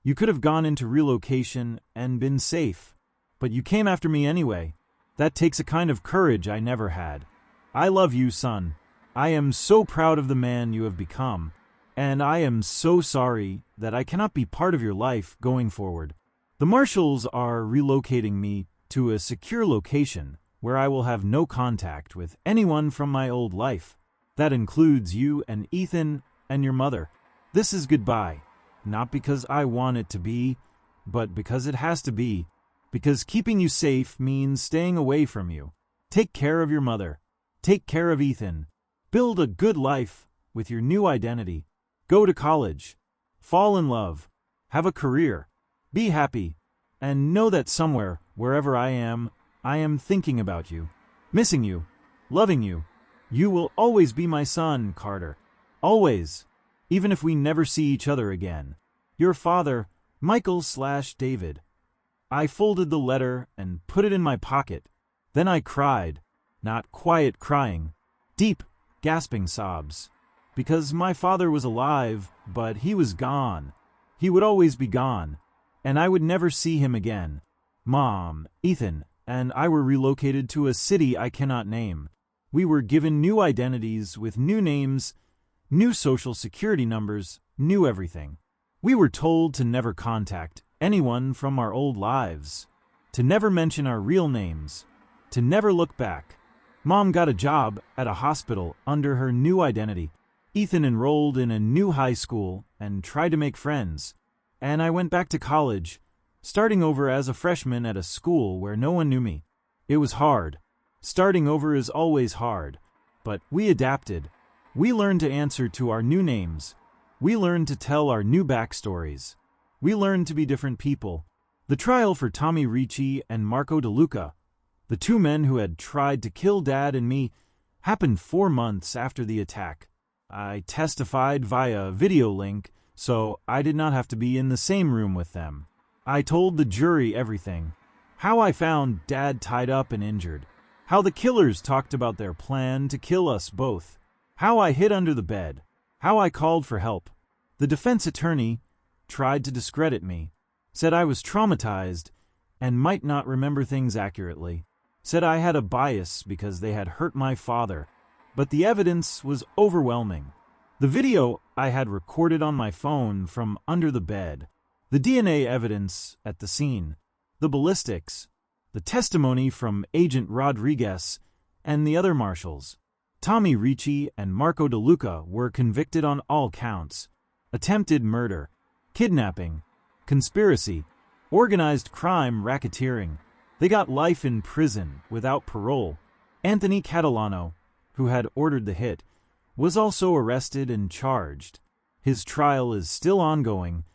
A: You could have gone into relocation and been safe. But you came after me anyway. That takes a kind of courage I never had. I love you, son. I am so proud of the man you have become. And I am so sorry that I cannot be part of your life going forward. The marshals are relocating me to a secure location where I will have no contact with anyone from my old life. That includes you and Ethan and your mother. This is goodbye, not because I want it to be, but because it has to be. Because keeping you safe means staying away from you. Take care of your mother. Take care of Ethan. Build a good life with your new identity. Go to college. Fall in love. Have a career. Be happy. And know that somewhere, wherever I am thinking about you, missing you, loving you. You will always be my son, Carter. Always. Even if we never see each other again. Your father, Michael/David. I folded the letter and put it in my pocket. Then I cried. Not quiet crying. Deep, gasping sobs. Because my father was alive, but he was gone. He would always be gone. And I would never see him again. Mom, Ethan, and I were relocated to a city I cannot name. We were given new identities with new names, new social security numbers, new everything. We were told to never contact anyone from our old lives, to never mention our real names, to never look back. Mom got a job at a hospital under her new identity. Ethan enrolled in a new high school and tried to make friends. And I went back to college, starting over as a freshman at a school where no one knew me. It was hard. Starting over is always hard. But we adapted. We learned to answer to our new names. We learned to tell our new backstories. We learned to be different people. The trial for Tommy Ricci and Marco DeLuca, the two men who had tried to kill Dad and me, happened 4 months after the attack. I testified via video link, so I did not have to be in the same room with them. I told the jury everything. How I found Dad tied up and injured. How the killers talked about their plan to kill us both. How I hid under the bed. How I called for help. The defense attorney tried to discredit me. Said I was traumatized and might not remember things accurately. Said I had a bias because they had hurt my father. But the evidence was overwhelming. The video I had recorded on my phone from under the bed. The DNA evidence at the scene, the ballistics, the testimony from Agent Rodriguez and the other marshals. Tommy Ricci and Marco DeLuca were convicted on all counts: attempted murder, kidnapping, conspiracy, organized crime, racketeering. They got life in prison without parole. Anthony Catalano, who had ordered the hit, was also arrested and charged. His trial is still ongoing,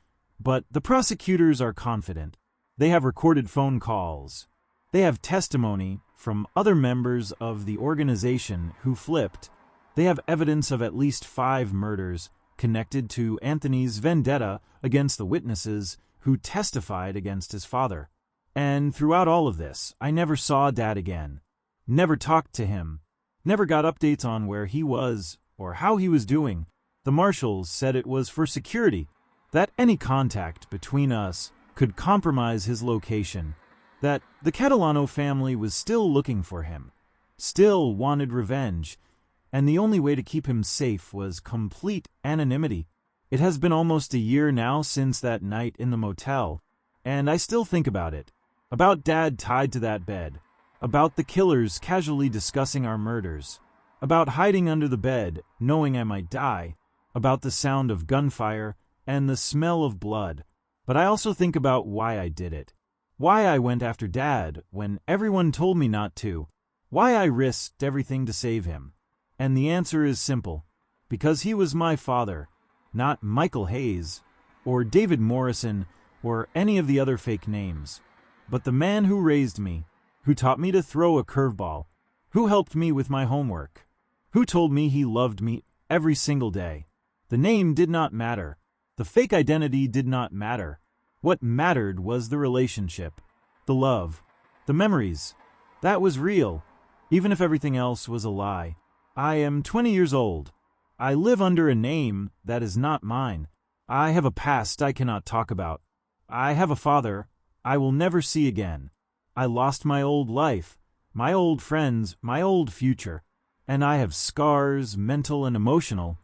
A: but the prosecutors are confident. They have recorded phone calls. They have testimony from other members of the organization who flipped. They have evidence of at least 5 murders connected to Anthony's vendetta against the witnesses who testified against his father. And throughout all of this, I never saw Dad again. Never talked to him. Never got updates on where he was or how he was doing. The marshals said it was for security, that any contact between us could compromise his location, that the Catalano family was still looking for him, still wanted revenge, and the only way to keep him safe was complete anonymity. It has been almost a year now since that night in the motel, and I still think about it, about Dad tied to that bed, about the killers casually discussing our murders, about hiding under the bed, knowing I might die, about the sound of gunfire and the smell of blood. But I also think about why I did it, why I went after Dad when everyone told me not to, why I risked everything to save him. And the answer is simple: because he was my father, not Michael Hayes, or David Morrison, or any of the other fake names, but the man who raised me, who taught me to throw a curveball, who helped me with my homework, who told me he loved me every single day. The name did not matter. The fake identity did not matter. What mattered was the relationship, the love, the memories. That was real, even if everything else was a lie. I am 20 years old. I live under a name that is not mine. I have a past I cannot talk about. I have a father I will never see again. I lost my old life, my old friends, my old future, and I have scars, mental and emotional,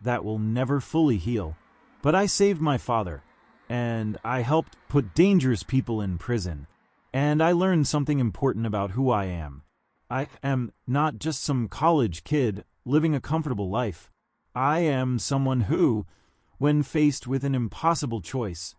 A: that will never fully heal. But I saved my father, and I helped put dangerous people in prison, and I learned something important about who I am. I am not just some college kid living a comfortable life. I am someone who, when faced with an impossible choice,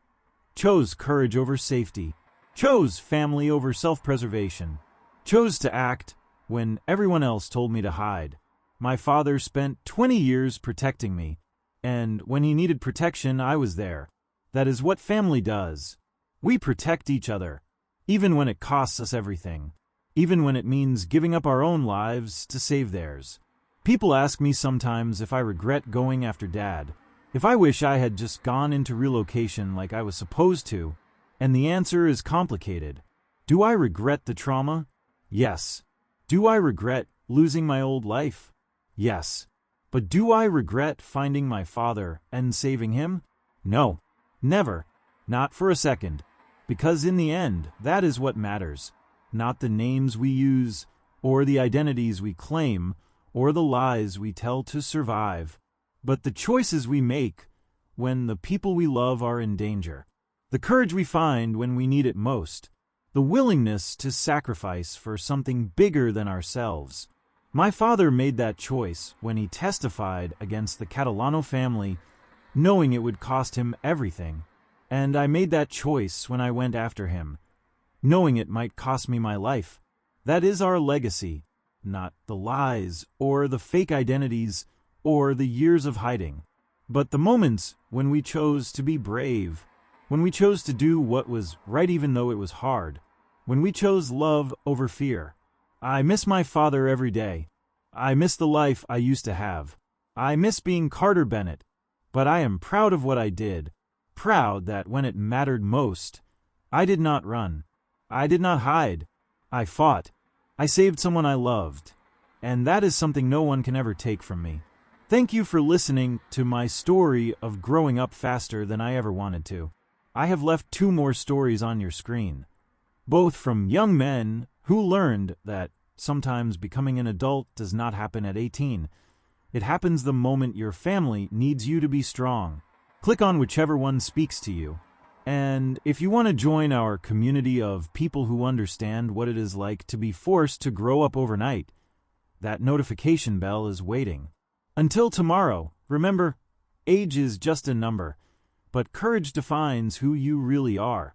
A: chose courage over safety, chose family over self-preservation, chose to act when everyone else told me to hide. My father spent 20 years protecting me, and when he needed protection, I was there. That is what family does. We protect each other, even when it costs us everything, even when it means giving up our own lives to save theirs. People ask me sometimes if I regret going after Dad, if I wish I had just gone into relocation like I was supposed to, and the answer is complicated. Do I regret the trauma? Yes. Do I regret losing my old life? Yes. But do I regret finding my father and saving him? No. Never. Not for a second. Because in the end, that is what matters. Not the names we use, or the identities we claim, or the lies we tell to survive, but the choices we make when the people we love are in danger, the courage we find when we need it most, the willingness to sacrifice for something bigger than ourselves. My father made that choice when he testified against the Catalano family, knowing it would cost him everything, and I made that choice when I went after him, knowing it might cost me my life. That is our legacy, not the lies or the fake identities or the years of hiding, but the moments when we chose to be brave, when we chose to do what was right even though it was hard, when we chose love over fear. I miss my father every day. I miss the life I used to have. I miss being Carter Bennett, but I am proud of what I did, proud that when it mattered most, I did not run. I did not hide. I fought. I saved someone I loved, and that is something no one can ever take from me. Thank you for listening to my story of growing up faster than I ever wanted to. I have left 2 more stories on your screen, both from young men who learned that sometimes becoming an adult does not happen at 18. It happens the moment your family needs you to be strong. Click on whichever one speaks to you. And if you want to join our community of people who understand what it is like to be forced to grow up overnight, that notification bell is waiting. Until tomorrow, remember, age is just a number, but courage defines who you really are.